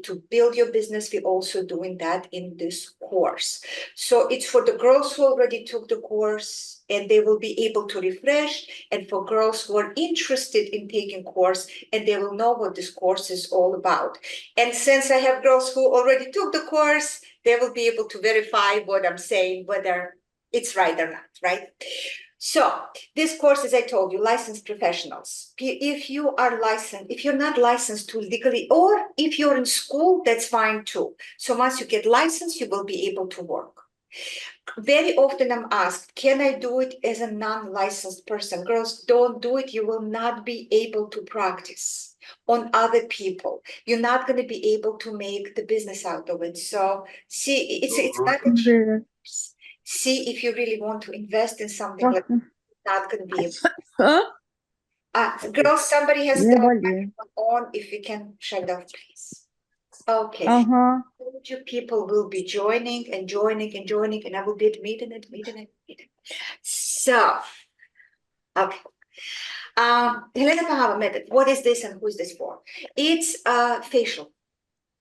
to build your business, we're also doing that in this course. So it's for the girls who already took the course and they will be able to refresh, and for girls who are interested in taking course and they will know what this course is all about. And since I have girls who already took the course, they will be able to verify what I'm saying, whether it's right or not, right? So this course, as I told you, licensed professionals. If you are licensed, if you're not licensed to legally, or if you're in school, that's fine too. So once you get licensed, you will be able to work. Very often I'm asked, can I do it as a non-licensed person? Girls, don't do it. You will not be able to practice on other people. You're not going to be able to make the business out of it. So see, it's not a choice. See if you really want to invest in something like not going to be able. Girls, somebody has the microphone on. If we can shut it off, please. Okay. You people will be joining, and I will be admitting it. So, okay. Helena Pahava method. What is this and who is this for? It's a facial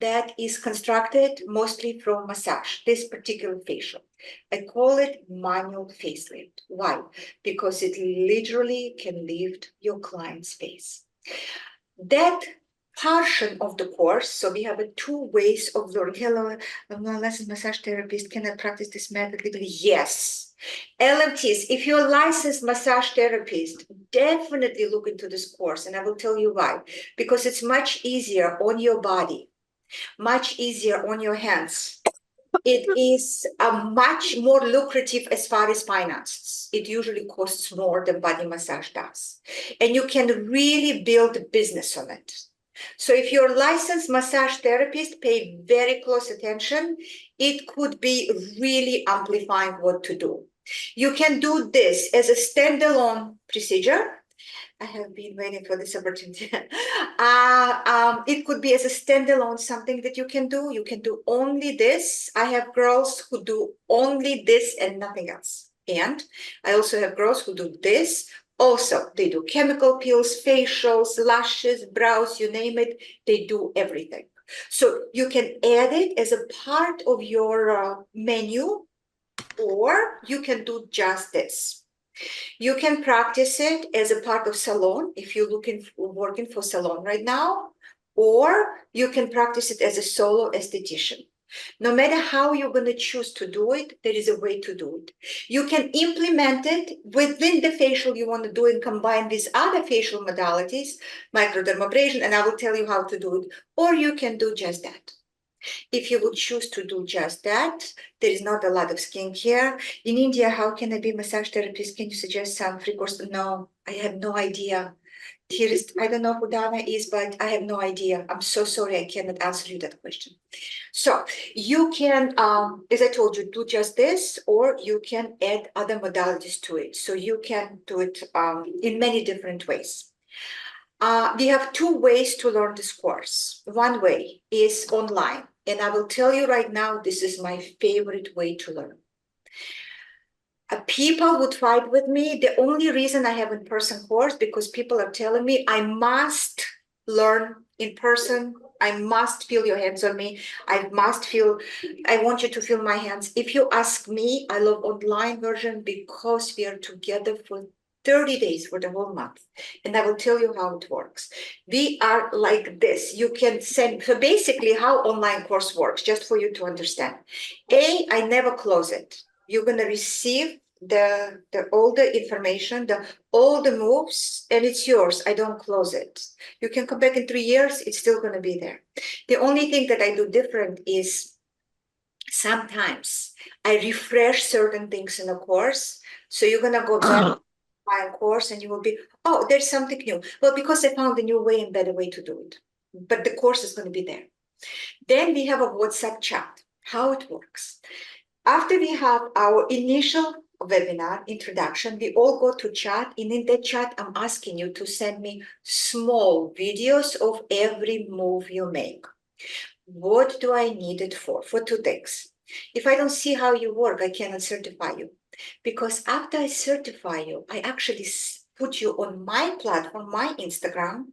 that is constructed mostly from massage, this particular facial. I call it manual facelift. Why? Because it literally can lift your client's face. That portion of the course, so we have two ways of learning. Hello, I'm a licensed massage therapist. Can I practice this method legally? Yes. LMTs, if you're a licensed massage therapist, definitely look into this course, and I will tell you why. Because it's much easier on your body, much easier on your hands. It is much more lucrative as far as finances. It usually costs more than body massage does. And you can really build a business on it. So if you're a licensed massage therapist, pay very close attention. It could be really amplifying what to do. You can do this as a standalone procedure. I have been waiting for this opportunity. It could be as a standalone, something that you can do. You can do only this. I have girls who do only this and nothing else. And I also have girls who do this. Also, they do chemical peels, facials, lashes, brows, you name it. They do everything. So you can add it as a part of your menu, or you can do just this. You can practice it as a part of salon if you're working for salon right now, or you can practice it as a solo esthetician. No matter how you're going to choose to do it, there is a way to do it. You can implement it within the facial you want to do and combine with other facial modalities, microdermabrasion, and I will tell you how to do it, or you can do just that. If you would choose to do just that, there is not a lot of skincare. In India, how can I be a massage therapist? Can you suggest some free course? No, I have no idea. Here is, I don't know who Dana is, but I have no idea. I'm so sorry, I cannot answer you that question. So you can, as I told you, do just this, or you can add other modalities to it. So you can do it in many different ways. We have two ways to learn this course. One way is online, and I will tell you right now, this is my favorite way to learn. People would fight with me. The only reason I have in-person course, because people are telling me I must learn in person. I must feel your hands on me. I want you to feel my hands. If you ask me, I love online version because we are together for 30 days for the whole month. And I will tell you how it works. We are like this. You can send, so basically how online course works, just for you to understand. I never close it. You're going to receive all the information, all the moves, and it's yours. I don't close it. You can come back in 3 years, it's still going to be there. The only thing that I do different is sometimes I refresh certain things in a course. So you're going to go back my course and you will be, oh, there's something new. Well, because I found a new way and better way to do it. But the course is going to be there. Then we have a WhatsApp chat, how it works. After we have our initial webinar introduction, we all go to chat, and in that chat, I'm asking you to send me small videos of every move you make. What do I need it for? For 2 things. If I don't see how you work, I cannot certify you. Because after I certify you, I actually put you on my platform, my Instagram,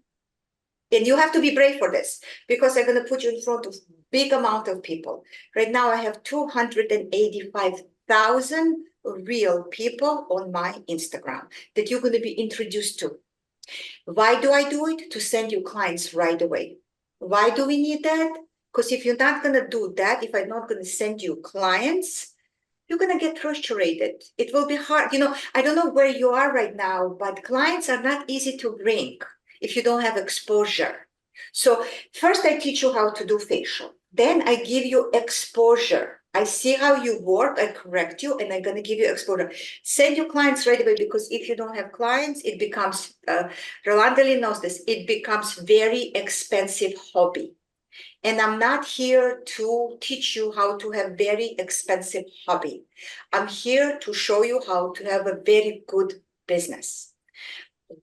And you have to be brave for this because I'm going to put you in front of big amount of people. Right now, I have 285,000 real people on my Instagram that you're going to be introduced to. Why do I do it? To send you clients right away. Why do we need that? Because if you're not going to do that, if I'm not going to send you clients, you're going to get frustrated. It will be hard. I don't know where you are right now, but clients are not easy to bring if you don't have exposure. So first I teach you how to do facial. Then I give you exposure. I see how you work, I correct you, and I'm going to give you exposure. Send your clients right away, because if you don't have clients, it becomes, Rolanda Lee knows this, it becomes very expensive hobby. And I'm not here to teach you how to have very expensive hobby. I'm here to show you how to have a very good business.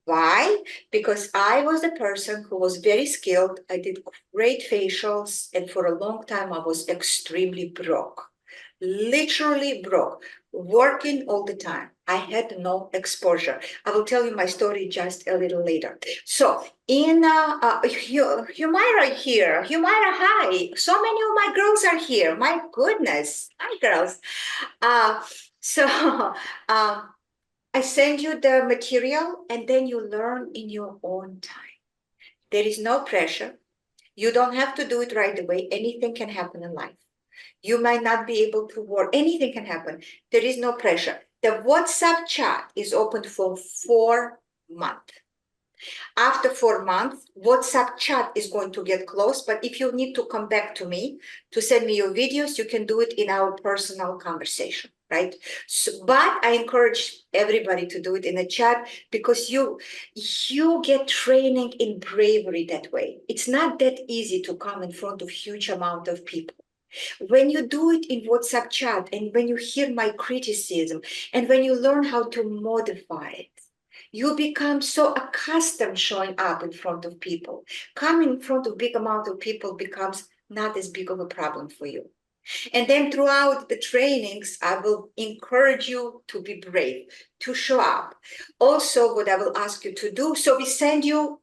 Why? Because I was the person who was very skilled. I did great facials, and for a long time I was extremely broke. Literally broke, working all the time. I had no exposure. I will tell you my story just a little later. So in Humaira here, Humaira, hi. So many of my girls are here. My goodness, hi girls. Uh, so I send you the material and then you learn in your own time. There is no pressure. You don't have to do it right away. Anything can happen in life. You might not be able to work. Anything can happen. There is no pressure. The WhatsApp chat is open for 4 months. After 4 months, WhatsApp chat is going to get closed. But if you need to come back to me to send me your videos, you can do it in our personal conversation, right? So, but I encourage everybody to do it in a chat, because you get training in bravery that way. It's not that easy to come in front of huge amount of people. When you do it in WhatsApp chat, and when you hear my criticism, and when you learn how to modify it, you become so accustomed showing up in front of people. Coming in front of big amount of people becomes not as big of a problem for you. And then throughout the trainings, I will encourage you to be brave, to show up. Also, what I will ask you to do, so we send you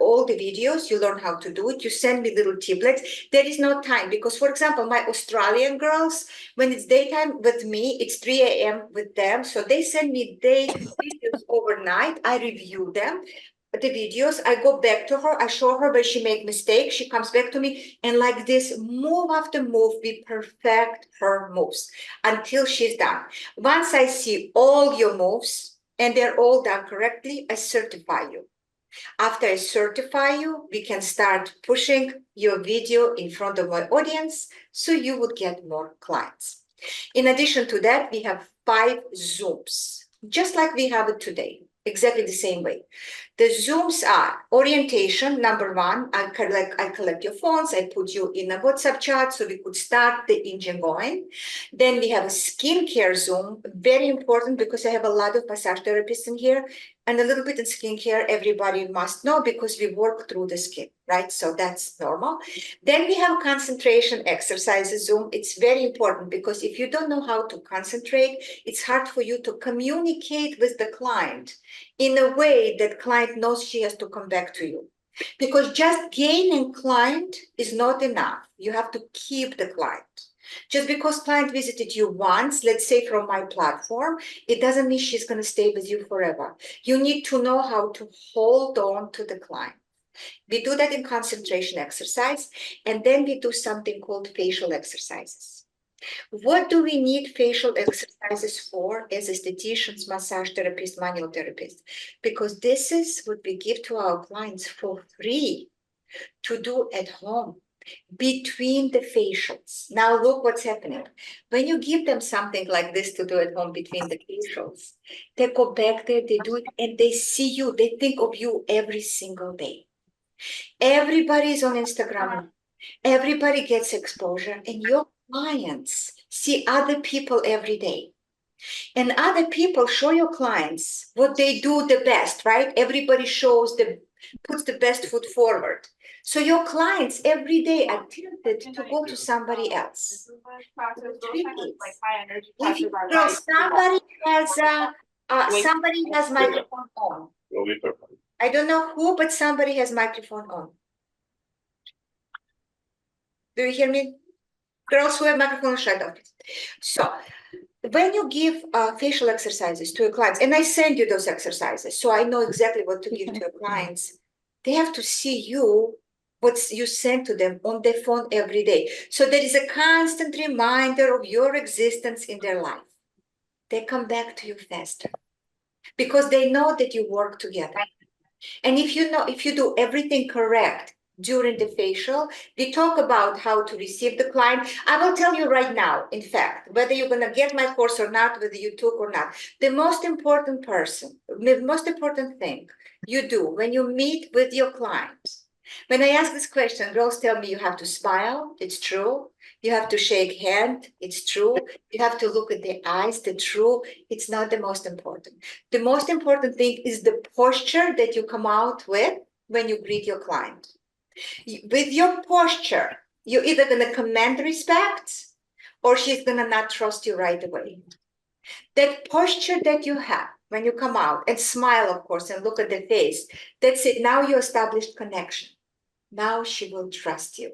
all the videos, you learn how to do it, you send me little tiplets. There is no time, because, for example, my Australian girls, when it's daytime with me, it's 3 a.m. with them. So they send me day videos overnight, I review them. The videos, I go back to her, I show her where she made mistakes, she comes back to me, and like this, move after move, we perfect her moves until she's done. Once I see all your moves and they're all done correctly, I certify you. After I certify you, we can start pushing your video in front of my audience, so you would get more clients. In addition to that, we have 5 Zooms, just like we have it today, exactly the same way. The Zooms are orientation, number one. I collect your phones, I put you in a WhatsApp chat so we could start the engine going. Then we have a skincare Zoom, very important, because I have a lot of massage therapists in here, and a little bit in skincare, everybody must know, because we work through the skin, right? So that's normal. Then we have concentration exercises Zoom. It's very important, because if you don't know how to concentrate, it's hard for you to communicate with the client in a way that client knows she has to come back to you. Because just gaining client is not enough. You have to keep the client. Just because client visited you once, let's say from my platform, it doesn't mean she's going to stay with you forever. You need to know how to hold on to the client. We do that in concentration exercise, and then we do something called facial exercises. What do we need facial exercises for as estheticians, massage therapists, manual therapists? Because this is what we give to our clients for free to do at home between the facials. Now look what's happening. When you give them something like this to do at home between the facials, they go back there, they do it, and they see you, they think of you every single day. Everybody is on Instagram. Everybody gets exposure, and your clients see other people every day. And other people show your clients what they do the best, right? Everybody puts the best foot forward. So your clients every day are tempted to go to somebody else. The trick is, somebody has microphone on. I don't know who, but somebody has microphone on. Do you hear me? Girls who have microphone, shut up. So when you give facial exercises to your clients, and I send you those exercises, so I know exactly what to give to your clients, they have to see you, what you send to them on their phone every day. So there is a constant reminder of your existence in their life. They come back to you faster because they know that you work together. And if you do everything correct during the facial, we talk about how to receive the client. I will tell you right now, in fact, whether you're going to get my course or not, whether you took or not, the most important thing you do when you meet with your clients, when I ask this question, girls tell me you have to smile. It's true. You have to shake hand. It's true. You have to look at the eyes. The true. It's not the most important. The most important thing is the posture that you come out with when you greet your client. With your posture, you're either going to command respect or she's going to not trust you right away. That posture that you have when you come out and smile, of course, and look at the face, that's it. Now you established connection. Now she will trust you.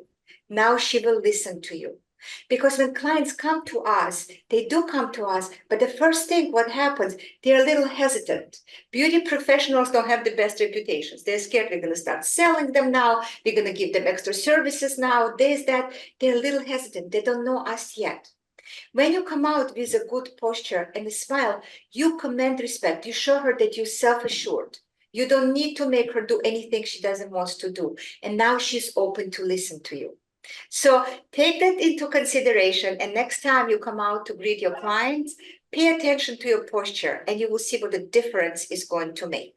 Now she will listen to you. Because when clients come to us, they do come to us, but the first thing, what happens, they're a little hesitant. Beauty professionals don't have the best reputations. They're scared we're going to start selling them now. We're going to give them extra services now, this, that. They're a little hesitant. They don't know us yet. When you come out with a good posture and a smile, you command respect. You show her that you're self-assured. You don't need to make her do anything she doesn't want to do. And now she's open to listen to you. So take that into consideration. And next time you come out to greet your clients, pay attention to your posture and you will see what the difference is going to make.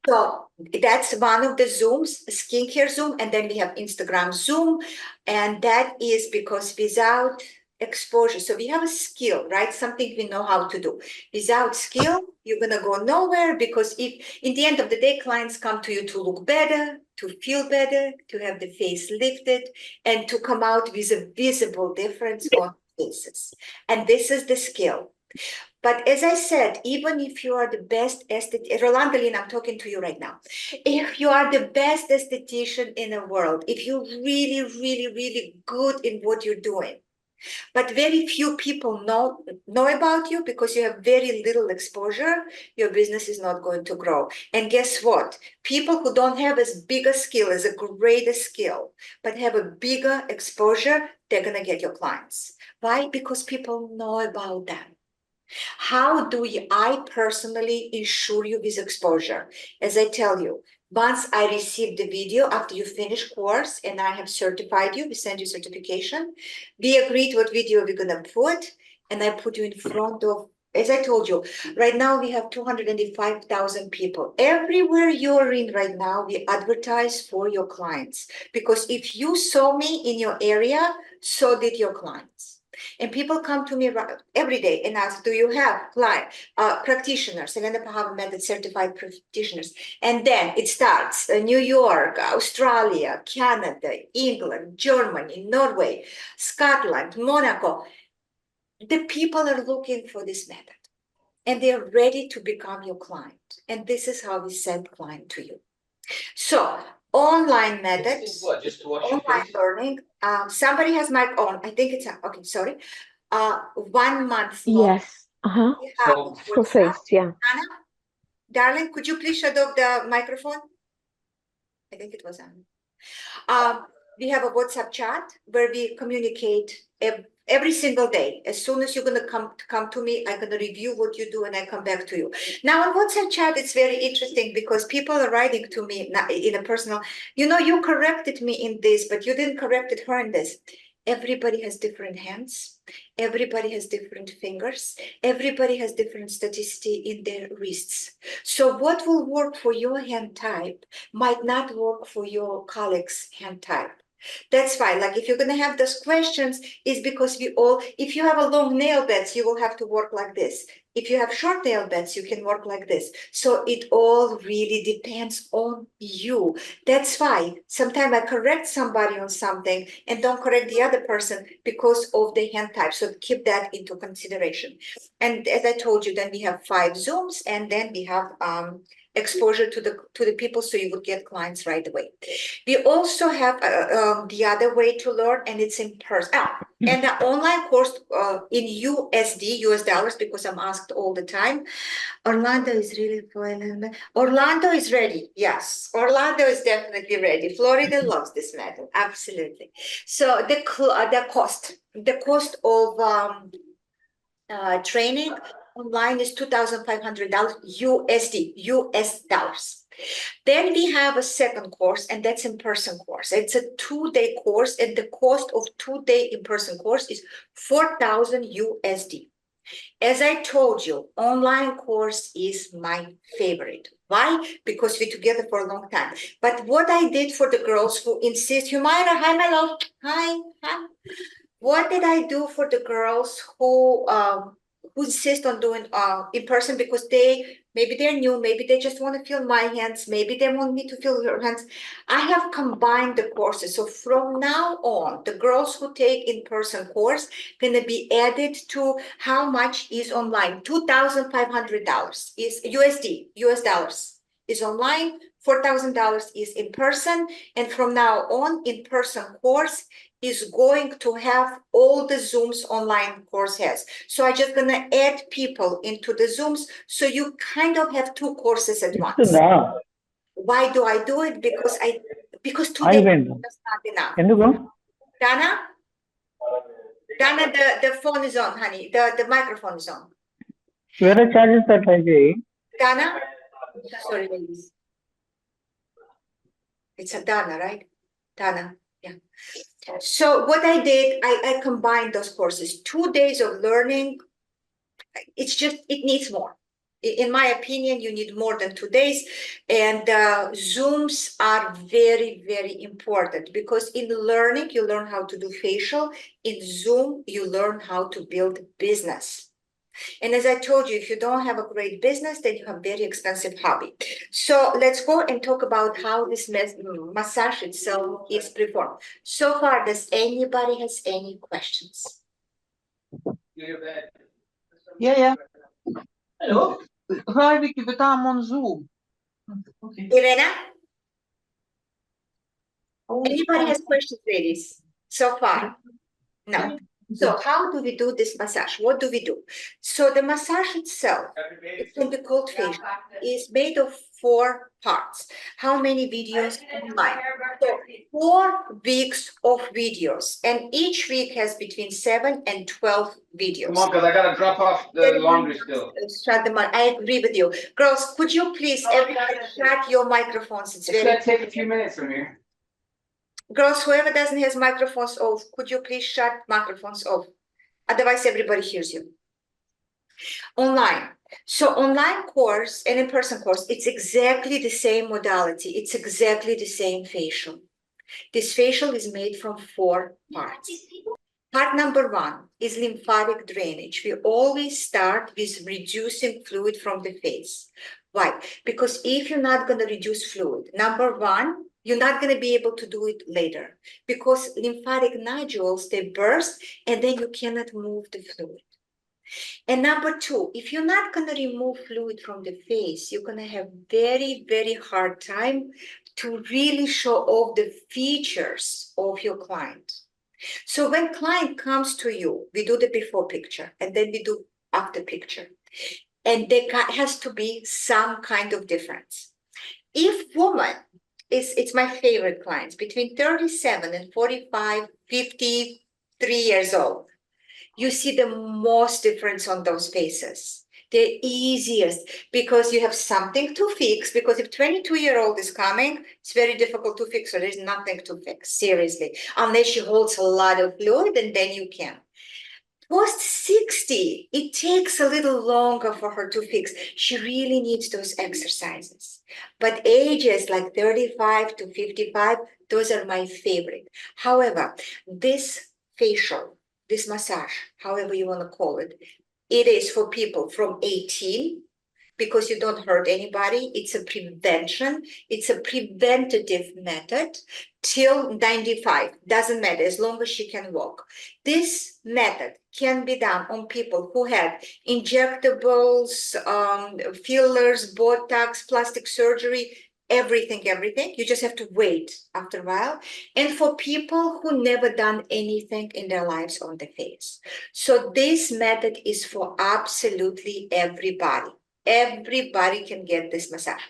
So that's one of the Zooms, skincare Zoom, and then we have Instagram Zoom. And that is because without exposure, so we have a skill, right? Something we know how to do. Without skill, you're going to go nowhere because if in the end of the day, clients come to you to look better, to feel better, to have the face lifted, and to come out with a visible difference on faces. And this is the skill. But as I said, even if you are the best aesthetician, Rolandalina, I'm talking to you right now. If you are the best esthetician in the world, if you're really, really, really good in what you're doing, but very few people know about you because you have very little exposure, your business is not going to grow. And guess what? People who don't have as big a skill, as a greater skill, but have a bigger exposure, they're going to get your clients. Why? Because people know about them. How do I personally ensure you with exposure? As I tell you, once I receive the video after you finish course and I have certified you, we send you certification, we agreed what video we're gonna put, and I put you in front of, as I told you, right now we have 205,000 people. Everywhere you're in right now, we advertise for your clients. Because if you saw me in your area, so did your clients. And people come to me every day and ask, do you have practitioners, Helena Pahava Method certified practitioners? And then it starts New York, Australia, Canada, England, Germany, Norway, Scotland, Monaco. The people are looking for this method and they're ready to become your client. And this is how we send client to you. So online methods, online learning. Somebody has mic on. I think it's okay. Sorry. 1 month long. Yes. Uh-huh. We have For WhatsApp. face, yeah. Anna, darling, could you please shut off the microphone? I think it was Anna. We have a WhatsApp chat where we communicate every single day. As soon as you're going to come to me, I'm going to review what you do and I come back to you. Now on WhatsApp chat, it's very interesting because people are writing to me in a personal, you corrected me in this, but you didn't correct her in this. Everybody has different hands. Everybody has different fingers. Everybody has different staticity in their wrists. So what will work for your hand type might not work for your colleague's hand type. That's fine. Like if you're going to have those questions, is because if you have a long nail beds, you will have to work like this. If you have short nail beds, you can work like this. So it all really depends on you. That's why sometimes I correct somebody on something and don't correct the other person because of the hand type. So keep that into consideration. And as I told you, then we have 5 Zooms and then we have exposure to the people, so you would get clients right away. We also have the other way to learn, and it's in person. And the online course in USD, US dollars, because I'm asked all the time. Orlando is really Orlando is ready. Yes, Orlando is definitely ready. Florida loves this method, absolutely. So the cost of training online is $2,500 USD, US dollars. Then we have a second course, and that's in-person course. It's a 2-day course, and the cost of 2-day in-person course is 4,000 USD. As I told you, online course is my favorite. Why? Because we're together for a long time. But what I did for the girls who insist, Humaira, hi, my love. Hi. What did I do for the girls who insist on doing in person, because maybe they're new, maybe they just want to feel my hands, maybe they want me to feel your hands. I have combined the courses. So from now on, the girls who take in-person course going to be added to how much is online. $2,500 is USD, US dollars is online, $4,000 is in person, and from now on, in-person course is going to have all the Zooms online course has. So I'm just gonna add people into the Zooms, so you kind of have 2 courses at once. Why do I do it? Because today that's not enough. Dana, the phone is on, honey. The microphone is on. Where are charges that I pay? Dana, sorry, ladies. It's a Dana, right? Dana, yeah. So what I did, I combined those courses. 2 days of learning. It needs more. In my opinion, you need more than 2 days. And Zooms are very, very important, because in learning, you learn how to do facial. In Zoom, you learn how to build business. And as I told you, if you don't have a great business, then you have very expensive hobby. So let's go and talk about how this massage itself is performed. So far, does anybody has any questions? Yeah. Hello. Hi, Vicky, but I'm on Zoom. Okay. Elena? Anybody has questions, ladies? So far? No. So how do we do this massage? What do we do? So the massage itself, it can be called facial, is made of 4 parts. How many videos online? So 4 weeks of videos, and each week has between 7 and 12 videos. Come on, because I gotta drop off the laundry still. Shut the mic. I agree with you. Girls, could you please everybody shut your microphones? It's gonna take a few minutes from here. Girls, whoever doesn't have microphones off, could you please shut microphones off? Otherwise, everybody hears you. Online. So online course and in-person course, it's exactly the same modality. It's exactly the same facial. This facial is made from 4 parts. Part number 1 is lymphatic drainage. We always start with reducing fluid from the face. Why? Because if you're not going to reduce fluid, number 1, you're not going to be able to do it later, because lymphatic nodules, they burst and then you cannot move the fluid. And number 2, if you're not going to remove fluid from the face, you're going to have very, very hard time to really show off the features of your client. So when client comes to you, we do the before picture and then we do after picture. And there has to be some kind of difference. If woman it's my favorite clients, between 37 and 45, 53 years old, you see the most difference on those faces. The easiest, because you have something to fix, because if 22-year-old is coming, it's very difficult to fix, so there's nothing to fix, seriously, unless she holds a lot of fluid, and then you can. Post 60, it takes a little longer for her to fix. She really needs those exercises. But ages like 35 to 55, those are my favorite. However, this facial, this massage, however you want to call it, it is for people from 18 because you don't hurt anybody. It's a prevention. It's a preventative method till 95. Doesn't matter as long as she can walk. This method can be done on people who had injectables, fillers, Botox, plastic surgery, everything. You just have to wait after a while. And for people who never done anything in their lives on the face. So this method is for absolutely everybody. Everybody can get this massage.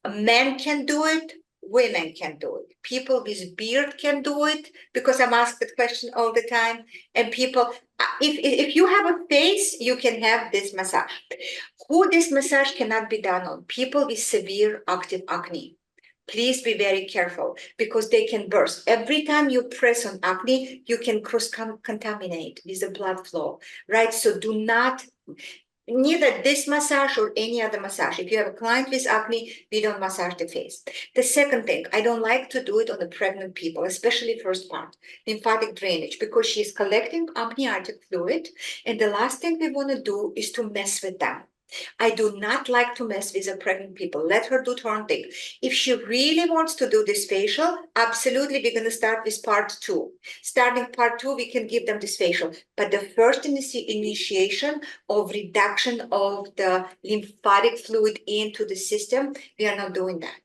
Men can do it, women can do it. People with beard can do it, because I'm asked that question all the time. And people, if you have a face, you can have this massage. Who this massage cannot be done on? People with severe active acne. Please be very careful, because they can burst. Every time you press on acne, you can cross-contaminate with the blood flow, right? So do not, neither this massage or any other massage. If you have a client with acne, we don't massage the face. The second thing, I don't like to do it on the pregnant people, especially first part, lymphatic drainage, because she's collecting amniotic fluid. And the last thing we want to do is to mess with them. I do not like to mess with the pregnant people. Let her do her own thing. If she really wants to do this facial, absolutely, we're going to start with part 2. Starting part 2, we can give them this facial. But the first initiation of reduction of the lymphatic fluid into the system, we are not doing that.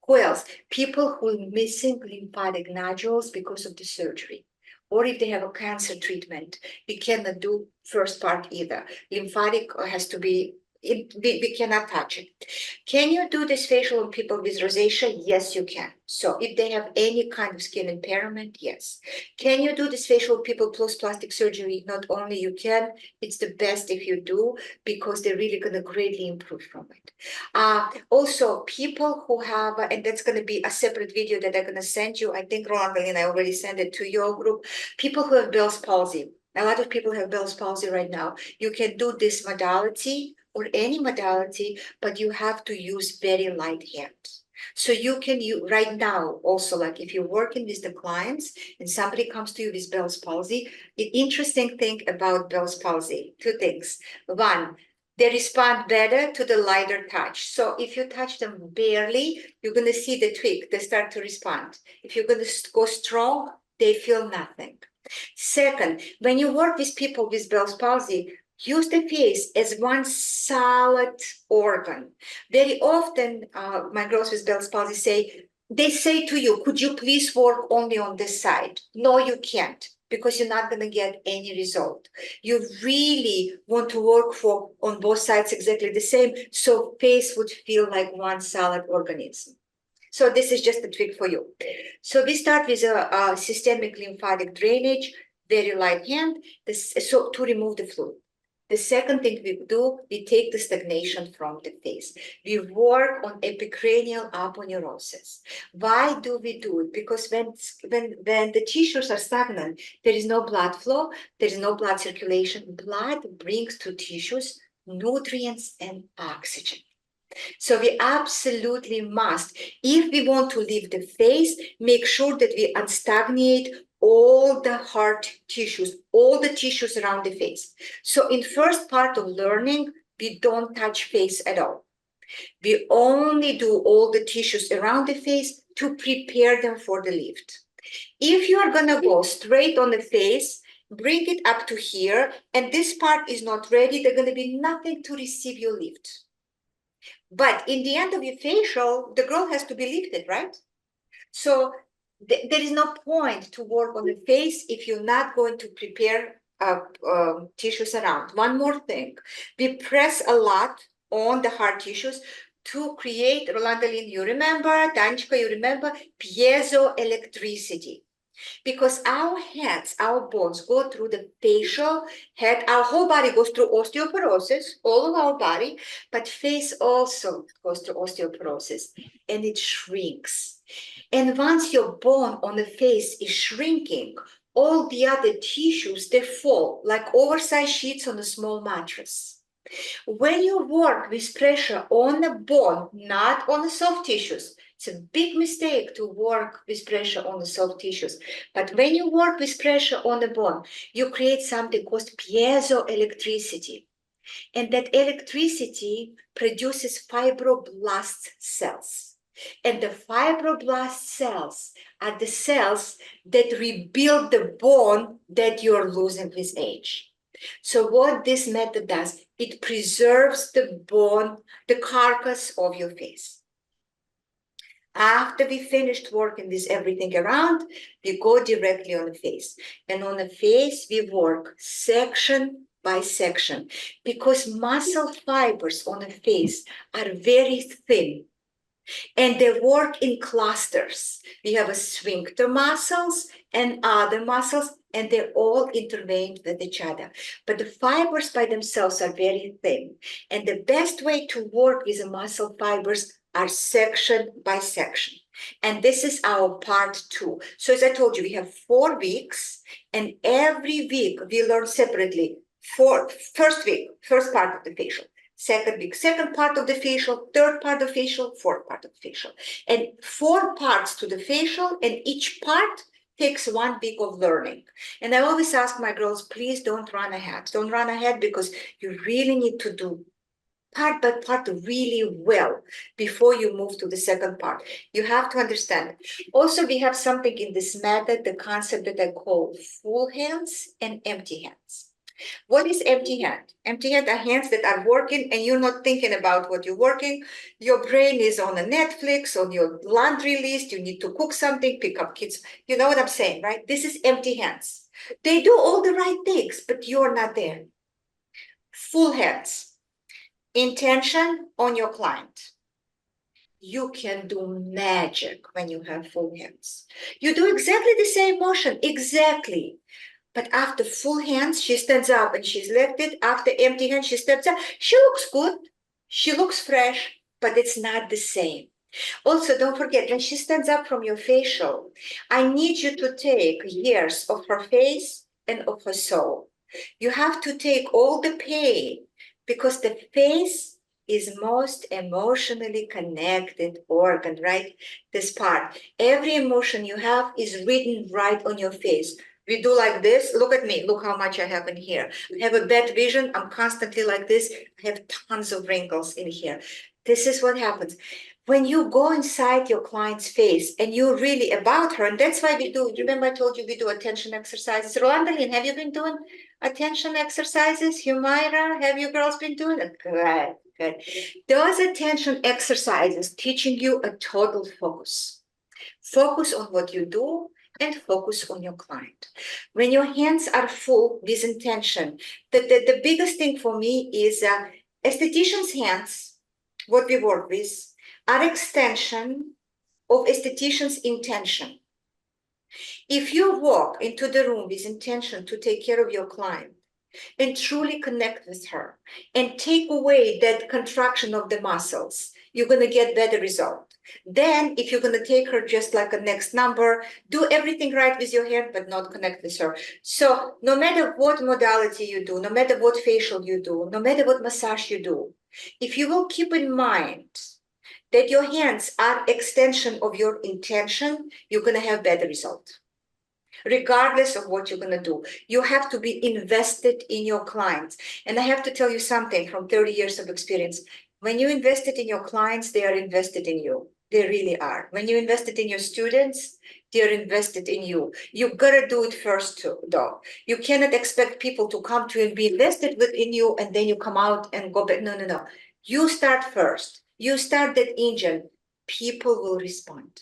Who else? People who are missing lymphatic nodules because of the surgery. Or if they have a cancer treatment, we cannot do first part either. Lymphatic has to be, we cannot touch it. Can you do this facial on people with rosacea? Yes, you can. So if they have any kind of skin impairment, yes. Can you do this facial on people post plastic surgery? Not only you can, it's the best if you do, because they're really going to greatly improve from it. Also, people who have, and that's going to be a separate video that I'm going to send you. I think Ron and I already sent it to your group. People who have Bell's palsy. A lot of people have Bell's palsy right now. You can do this modality or any modality, but you have to use very light hands. So you can use right now also, like if you're working with the clients and somebody comes to you with Bell's palsy, the interesting thing about Bell's palsy, 2 things. One, they respond better to the lighter touch. So if you touch them barely, you're going to see the tweak. They start to respond. If you're going to go strong, they feel nothing. Second, when you work with people with Bell's palsy, use the face as one solid organ. Very often, my girls with Bell's palsy they say to you, could you please work only on this side? No, you can't, because you're not going to get any result. You really want to work on both sides exactly the same, so face would feel like one solid organism. So this is just a trick for you. So we start with a systemic lymphatic drainage, very light hand, so to remove the fluid. The second thing we do, we take the stagnation from the face. We work on epicranial aponeurosis. Why do we do it? Because when the tissues are stagnant, there is no blood flow, there is no blood circulation. Blood brings to tissues nutrients and oxygen. So we absolutely must, if we want to leave the face, make sure that we unstagnate all the heart tissues, all the tissues around the face. So in first part of learning, we don't touch face at all. We only do all the tissues around the face to prepare them for the lift. If you are going to go straight on the face, bring it up to here, and this part is not ready, there's going to be nothing to receive your lift. But in the end of your facial, the girl has to be lifted, right? So there is no point to work on the face if you're not going to prepare tissues around. One more thing, we press a lot on the hard tissues to create, Rolandalyn, you remember, Tanchka, you remember, piezoelectricity. Because our heads, our bones go through the facial head, our whole body goes through osteoporosis, all of our body, but face also goes through osteoporosis and it shrinks. And once your bone on the face is shrinking, all the other tissues, they fall like oversized sheets on a small mattress. When you work with pressure on the bone, not on the soft tissues, it's a big mistake to work with pressure on the soft tissues. But when you work with pressure on the bone, you create something called piezoelectricity. And that electricity produces fibroblast cells. And the fibroblast cells are the cells that rebuild the bone that you're losing with age. So what this method does, it preserves the bone, the carcass of your face. After we finished working this everything around, we go directly on the face. And on the face, we work section by section because muscle fibers on the face are very thin and they work in clusters. We have a sphincter muscles and other muscles, and they're all intervened with each other. But the fibers by themselves are very thin. And the best way to work with the muscle fibers are section by section. And this is our part 2. So as I told you, we have 4 weeks, and every week we learn separately. First week, first part of the facial. Second week, second part of the facial, third part of the facial, fourth part of the facial. And 4 parts to the facial, and each part takes 1 week of learning. And I always ask my girls, please don't run ahead. Don't run ahead because you really need to do part by part really well before you move to the second part. You have to understand. Also, we have something in this method, the concept that I call full hands and empty hands. What is empty hand? Empty hand are hands that are working and you're not thinking about what you're working. Your brain is on a Netflix, on your laundry list. You need to cook something, pick up kids. You know what I'm saying, right? This is empty hands. They do all the right things, but you're not there. Full hands. Intention on your client. You can do magic when you have full hands. You do exactly the same motion, exactly. But after full hands, she stands up and she's lifted. After empty hands, she steps up. She looks good. She looks fresh, but it's not the same. Also, don't forget, when she stands up from your facial, I need you to take years of her face and of her soul. You have to take all the pain because the face is most emotionally connected organ, right? This part. Every emotion you have is written right on your face. We do like this. Look at me. Look how much I have in here. I have a bad vision. I'm constantly like this. I have tons of wrinkles in here. This is what happens. When you go inside your client's face and you're really about her, and that's why we do, remember I told you we do attention exercises. Rolandalyn, have you been doing attention exercises? Humaira, have you girls been doing it? Good, good. Those attention exercises teaching you a total focus. Focus on what you do and focus on your client. When your hands are full with intention, the biggest thing for me is esthetician's hands, what we work with, are extension of esthetician's intention. If you walk into the room with intention to take care of your client and truly connect with her and take away that contraction of the muscles, you're going to get better result. Then if you're going to take her just like a next number, do everything right with your hand, but not connect with her. So no matter what modality you do, no matter what facial you do, no matter what massage you do, if you will keep in mind that your hands are extension of your intention, you're going to have better result. Regardless of what you're going to do, you have to be invested in your clients. And I have to tell you something from 30 years of experience. When you invested in your clients, they are invested in you. They really are. When you invested in your students, they're invested in you. You gotta do it first too, though. You cannot expect people to come to you and be invested within you and then you come out and go back. No, no, no. You start first. You start that engine. People will respond.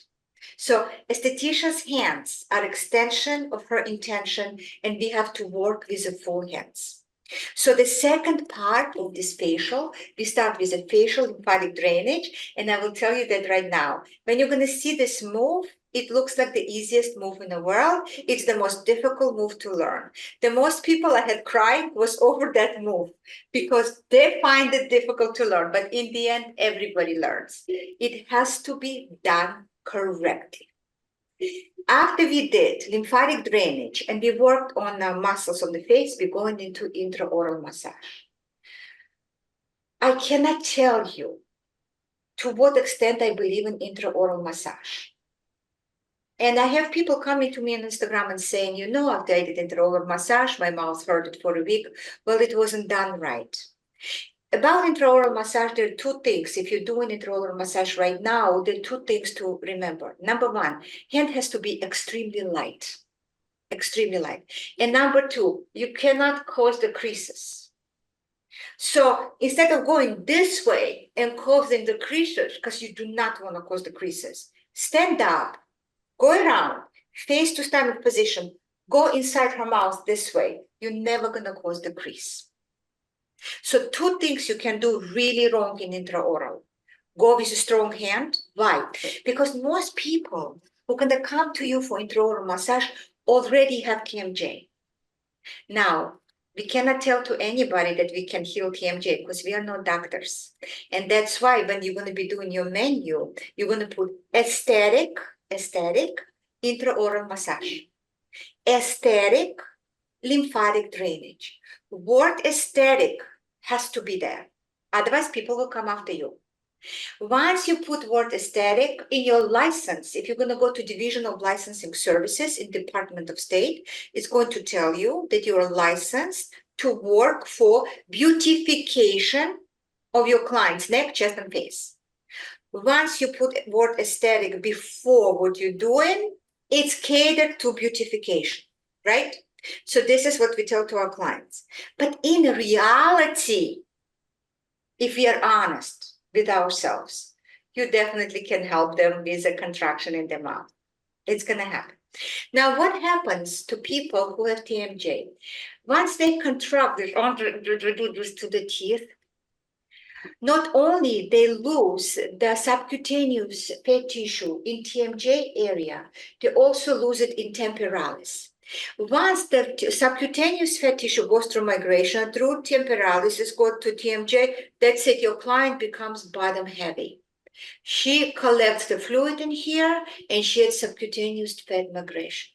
So esthetician's hands are extension of her intention, and we have to work with the full hands. So the second part of this facial, we start with a facial lymphatic drainage, and I will tell you that right now. When you're going to see this move, it looks like the easiest move in the world. It's the most difficult move to learn. The most people I had cried was over that move because they find it difficult to learn. But in the end, everybody learns. It has to be done correctly. After we did lymphatic drainage and we worked on muscles on the face, we're going into intraoral massage. I cannot tell you to what extent I believe in intraoral massage. And I have people coming to me on Instagram and saying, you know, after I did intraoral massage, my mouth hurted for a week. Well, it wasn't done right. About intraoral massage, there are two things. If you're doing intraoral massage right now, there are two things to remember. Number one, hand has to be extremely light. Extremely light. And number two, you cannot cause the creases. So instead of going this way and causing the creases, because you do not want to cause the creases, stand up, go around, face to stomach position, go inside her mouth this way. You're never going to cause the crease. So two things you can do really wrong in intraoral. Go with a strong hand. Why? Because most people who are going to come to you for intraoral massage already have TMJ. Now, we cannot tell to anybody that we can heal TMJ because we are not doctors. And that's why when you're going to be doing your menu, you're going to put aesthetic, intraoral massage, aesthetic, lymphatic drainage. Word aesthetic has to be there. Otherwise, people will come after you. Once you put word aesthetic in your license, if you're going to go to Division of Licensing Services in Department of State, it's going to tell you that you are licensed to work for beautification of your client's neck, chest, and face. Once you put word aesthetic before what you're doing, it's catered to beautification, right? So this is what we tell to our clients. But in reality, if we are honest with ourselves, you definitely can help them with a contraction in their mouth. It's going to happen. Now, what happens to people who have TMJ? Once they contract to the teeth, not only they lose the subcutaneous fat tissue in TMJ area, they also lose it in temporalis. Once the subcutaneous fat tissue goes through migration through temporalis, is go to TMJ, that's it, your client becomes bottom heavy. She collects the fluid in here and she has subcutaneous fat migration.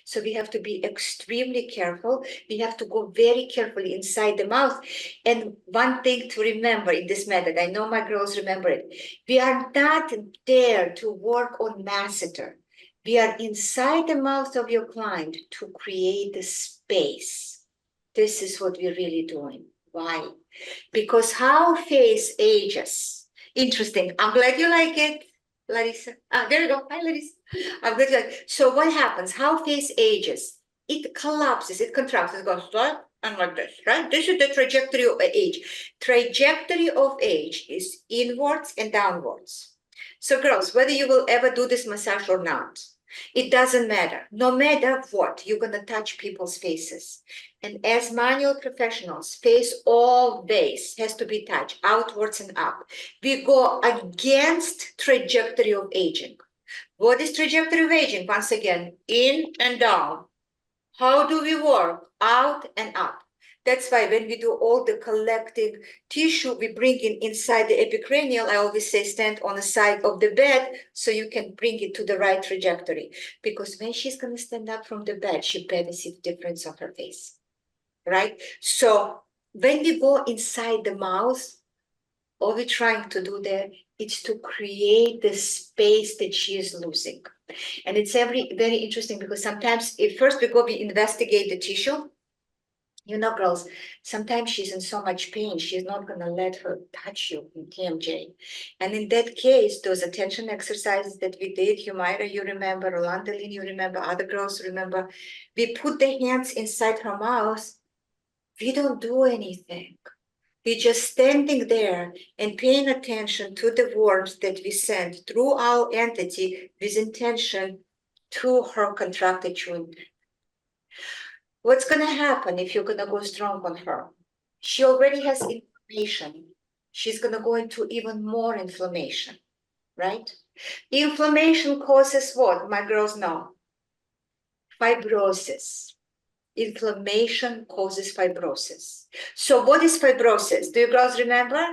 So we have to be extremely careful. We have to go very carefully inside the mouth. And one thing to remember in this method, I know my girls remember it, we are not there to work on masseter. We are inside the mouth of your client to create the space. This is what we're really doing. Why? Because how face ages. Interesting. I'm glad you like it, Larissa. There you go. Hi, Larissa. I'm glad you like it. So what happens? How face ages? It collapses, it contracts, it goes like and like this, right? This is the trajectory of age. Trajectory of age is inwards and downwards. So girls, whether you will ever do this massage or not, it doesn't matter. No matter what, you're going to touch people's faces. And as manual professionals, face always has to be touched outwards and up. We go against trajectory of aging. What is trajectory of aging? Once again, in and down. How do we work? Out and up. That's why when we do all the collecting tissue, we bring it inside the epicranial. I always say stand on the side of the bed so you can bring it to the right trajectory. Because when she's going to stand up from the bed, she better see the difference of her face, right? So when we go inside the mouth, all we're trying to do there is to create the space that she is losing. And it's very interesting because sometimes if first we investigate the tissue, you know, girls, sometimes she's in so much pain, she's not going to let her touch you in TMJ. And in that case, those attention exercises that we did, Humaira, you remember, Rolandalyn, you remember, other girls remember, we put the hands inside her mouth. We don't do anything. We're just standing there and paying attention to the words that we send through our entity with intention to her contracted chewing. What's going to happen if you're going to go strong on her? She already has inflammation. She's going to go into even more inflammation, right? Inflammation causes what? My girls know. Fibrosis. Inflammation causes fibrosis. So what is fibrosis? Do you girls remember?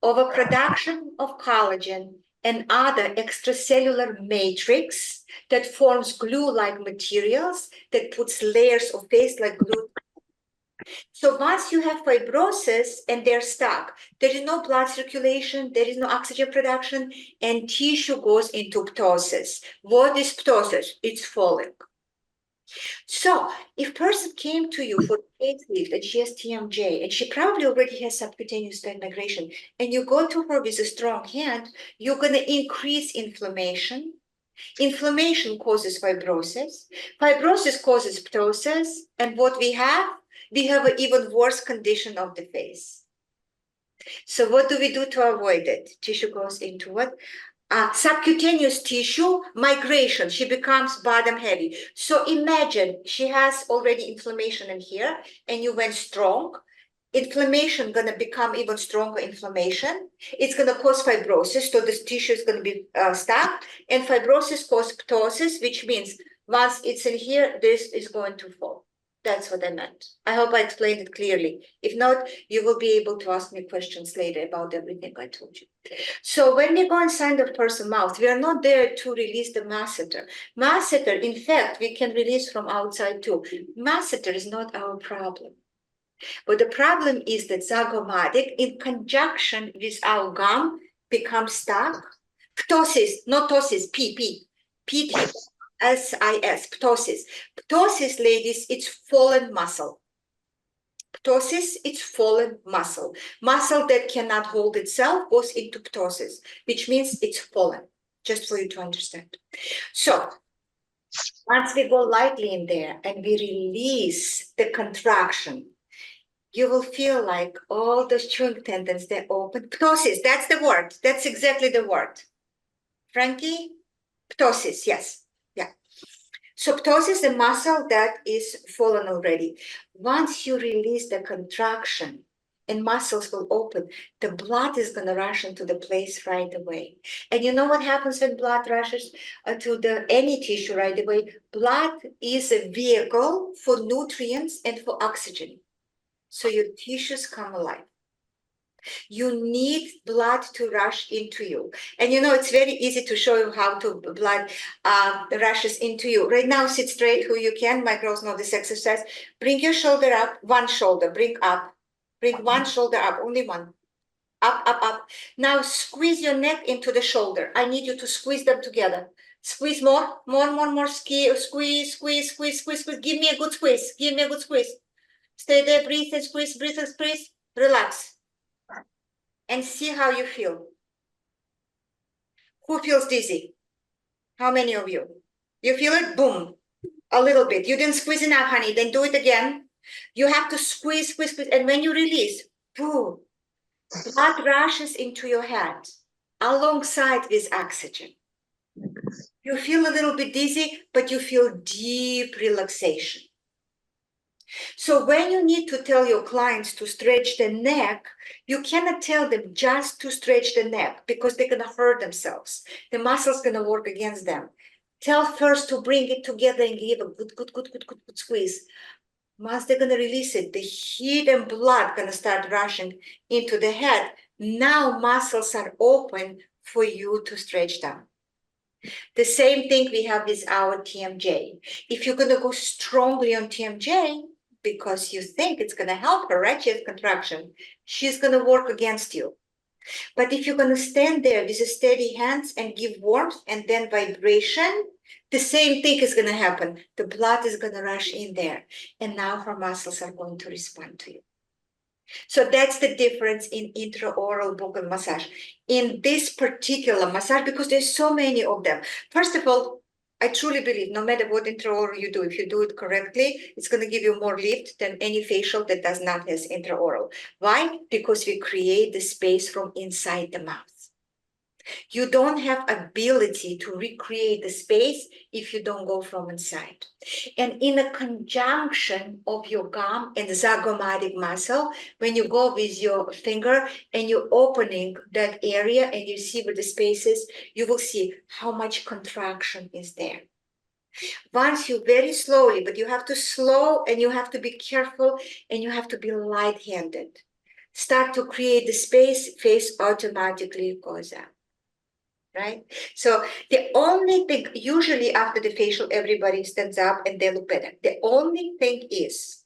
Overproduction of collagen and other extracellular matrix that forms glue-like materials that puts layers of face like glue. So once you have fibrosis and they're stuck, there is no blood circulation, there is no oxygen production, and tissue goes into ptosis. What is ptosis? It's falling. So if person came to you for facelift and she has TMJ and she probably already has subcutaneous fat migration, and you go to her with a strong hand, you're going to increase inflammation. Inflammation causes fibrosis. Fibrosis causes ptosis. And what we have? We have an even worse condition of the face. So what do we do to avoid it? Tissue goes into what? Subcutaneous tissue migration. She becomes bottom heavy. So imagine she has already inflammation in here and you went strong. Inflammation going to become even stronger inflammation. It's going to cause fibrosis. So this tissue is going to be stuck, and fibrosis causes ptosis, which means once it's in here, this is going to fall. That's what I meant. I hope I explained it clearly. If not, you will be able to ask me questions later about everything I told you. So when we go inside the person's mouth, we are not there to release the masseter. Masseter, in fact, we can release from outside too. Masseter is not our problem. But the problem is that zygomatic, in conjunction with our gum, becomes stuck. Ptosis, not ptosis, P-T-O-S-I-S, ptosis. Ptosis, ladies, it's fallen muscle. Ptosis, it's fallen muscle. Muscle that cannot hold itself goes into ptosis, which means it's fallen, just for you to understand. So once we go lightly in there and we release the contraction, you will feel like all the chewing tendons, they open. Ptosis, that's the word. That's exactly the word. Frankie? Ptosis, yes. Yeah. So ptosis, the muscle that is fallen already. Once you release the contraction and muscles will open, the blood is going to rush into the place right away. And you know what happens when blood rushes to any tissue right away? Blood is a vehicle for nutrients and for oxygen. So your tissues come alive. You need blood to rush into you. And you know, it's very easy to show you how to blood rushes into you. Right now, sit straight who you can. My girls know this exercise. Bring your shoulder up, one shoulder, bring up. Bring one shoulder up, only one. Up, up, up. Now squeeze your neck into the shoulder. I need you to squeeze them together. Squeeze more. Squeeze, squeeze, squeeze, squeeze, squeeze. Give me a good squeeze. Give me a good squeeze. Stay there, breathe and squeeze, breathe and squeeze. Relax. And see how you feel. Who feels dizzy? How many of you? You feel it? Boom. A little bit. You didn't squeeze enough, honey. Then do it again. You have to squeeze, squeeze, squeeze. And when you release, boom, blood rushes into your head alongside with oxygen. You feel a little bit dizzy, but you feel deep relaxation. So when you need to tell your clients to stretch the neck, you cannot tell them just to stretch the neck because they're going to hurt themselves. The muscle's going to work against them. Tell first to bring it together and give a good squeeze. Once they're going to release it, the heat and blood going to start rushing into the head. Now muscles are open for you to stretch them. The same thing we have with our TMJ. If you're going to go strongly on TMJ, because you think it's going to help her, right? She has contraction. She's going to work against you. But if you're going to stand there with a steady hands and give warmth and then vibration, the same thing is going to happen. The blood is going to rush in there. And now her muscles are going to respond to you. So that's the difference in intraoral buccal massage. In this particular massage, because there's so many of them. First of all, I truly believe no matter what intraoral you do, if you do it correctly, it's going to give you more lift than any facial that does not have intraoral. Why? Because we create the space from inside the mouth. You don't have ability to recreate the space if you don't go from inside. And in a conjunction of your gum and zygomatic muscle, when you go with your finger and you're opening that area and you see where the space is, you will see how much contraction is there. Once you very slowly, but you have to slow and you have to be careful and you have to be light-handed. Start to create the space, face automatically goes out. Right? So the only thing, usually after the facial, everybody stands up and they look better. The only thing is,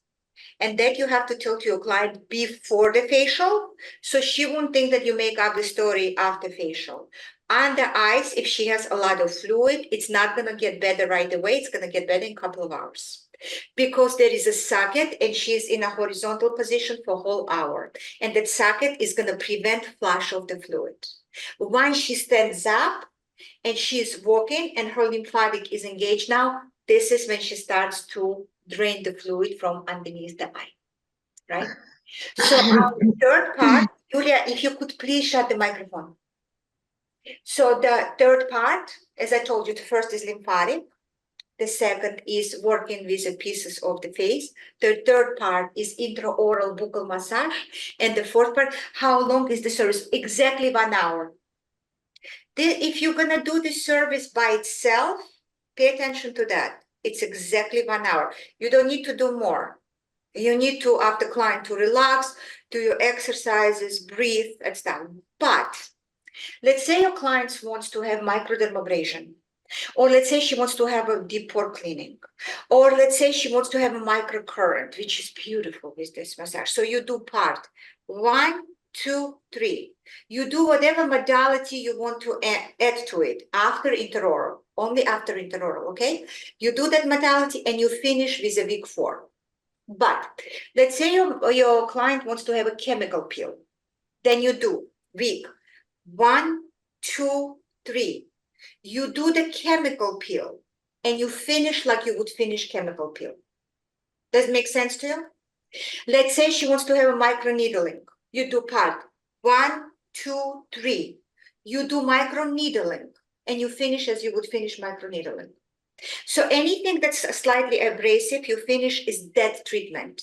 And that you have to tell to your client before the facial, so she won't think that you make up the story after facial. On the eyes, if she has a lot of fluid, it's not going to get better right away. It's going to get better in a couple of hours because there is a socket and she's in a horizontal position for a whole hour. And that socket is going to prevent flush of the fluid. Once she stands up and she's walking and her lymphatic is engaged now, this is when she starts to drain the fluid from underneath the eye, right? So our third part, Julia, if you could please shut the microphone. So the third part, as I told you, the first is lymphatic. The second is working with the pieces of the face. The third part is intraoral buccal massage. And the fourth part, how long is the service? Exactly 1 hour. If you're gonna do the service by itself, pay attention to that. It's exactly 1 hour. You don't need to do more. You need to ask the client to relax, do your exercises, breathe, and stuff. But let's say your client wants to have microdermabrasion, or let's say she wants to have a deep pore cleaning, or let's say she wants to have a microcurrent, which is beautiful with this massage. So you do part 1, 2, 3. You do whatever modality you want to add to it after intraoral, only after intraoral, okay? You do that modality and you finish with a week 4. But let's say your client wants to have a chemical peel. Then you do week 1, 2, 3. You do the chemical peel and you finish like you would finish chemical peel. Does it make sense to you? Let's say she wants to have a microneedling. You do part 1, 2, 3. You do microneedling and you finish as you would finish microneedling. So anything that's slightly abrasive, you finish is that treatment.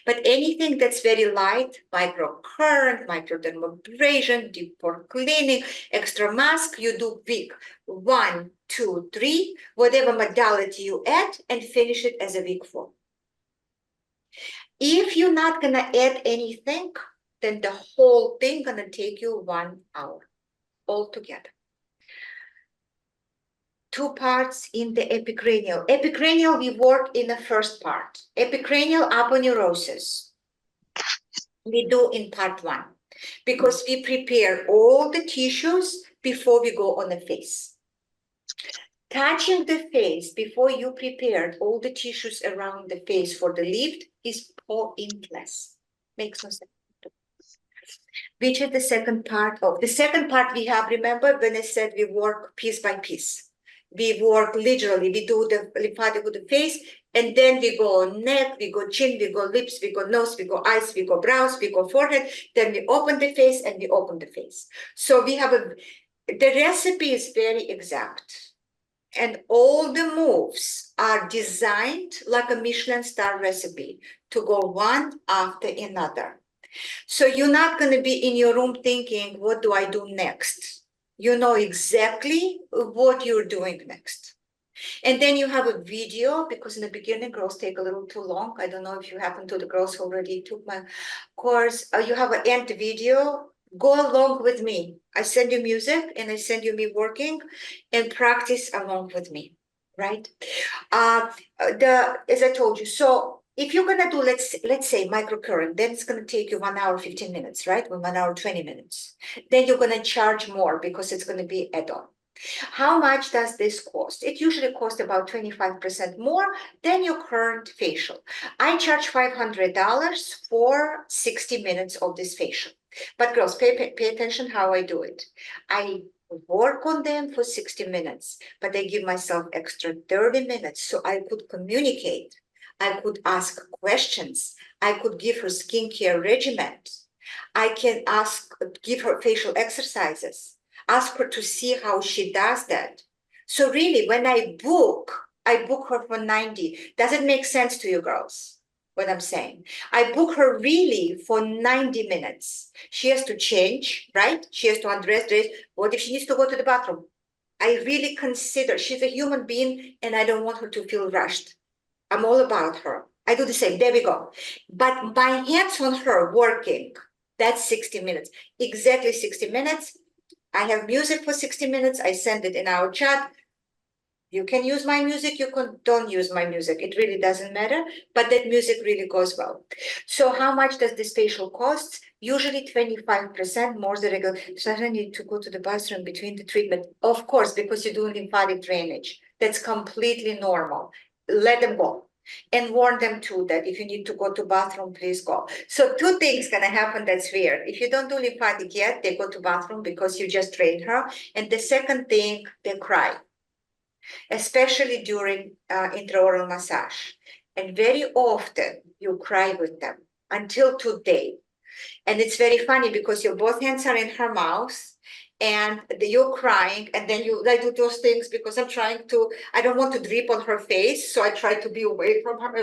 But anything that's very light, microcurrent, microdermabrasion, deep pore cleaning, extra mask, you do week 1, 2, 3, whatever modality you add, and finish it as a week 4. If you're not gonna add anything, then the whole thing gonna take you 1 hour altogether. 2 parts in the epicranial. Epicranial, we work in the first part. Epicranial aponeurosis, we do in part 1, because we prepare all the tissues before we go on the face. Touching the face before you prepared all the tissues around the face for the lift is pointless. Makes no sense. Which is the second part of the second part we have, remember when I said we work piece by piece. We work literally, we do the lymphatic with the face, and then we go neck, we go chin, we go lips, we go nose, we go eyes, we go brows, we go forehead, then we open the face and we open the face. So we have the recipe is very exact. And all the moves are designed like a Michelin star recipe to go one after another. So you're not going to be in your room thinking, what do I do next? You know exactly what you're doing next. And then you have a video, because in the beginning, girls take a little too long. I don't know if you happen to the girls who already took my course. You have an end video. Go along with me. I send you music and I send you me working and practice along with me, right? As I told you, so if you're gonna do, let's say microcurrent, then it's gonna take you 1 hour, 15 minutes, right? 1 hour, 20 minutes. Then you're gonna charge more because it's gonna be add-on. How much does this cost? It usually costs about 25% more than your current facial. I charge $500 for 60 minutes of this facial. But girls, pay attention how I do it. I work on them for 60 minutes, but I give myself extra 30 minutes so I could communicate. I could ask questions. I could give her skincare regimen. I can give her facial exercises, ask her to see how she does that. So really, when I book her for 90. Does it make sense to you girls, what I'm saying? I book her really for 90 minutes. She has to change, right? She has to undress. What if she needs to go to the bathroom? I really consider she's a human being and I don't want her to feel rushed. I'm all about her. I do the same. There we go. But my hands on her working, that's 60 minutes. Exactly 60 minutes. I have music for 60 minutes. I send it in our chat. You can use my music, you can don't use my music. It really doesn't matter, but that music really goes well. So how much does this facial cost? Usually 25% more than regular. So I don't need to go to the bathroom between the treatment. Of course, because you're doing lymphatic drainage. That's completely normal. Let them go. And warn them too that if you need to go to bathroom, please go. So two things gonna happen that's weird. If you don't do lymphatic yet, they go to bathroom because you just trained her. And the second thing, they cry, especially during intraoral massage. And very often you cry with them until today. And it's very funny because your both hands are in her mouth and you're crying, and then I do those things because I don't want to drip on her face. So I try to be away from her,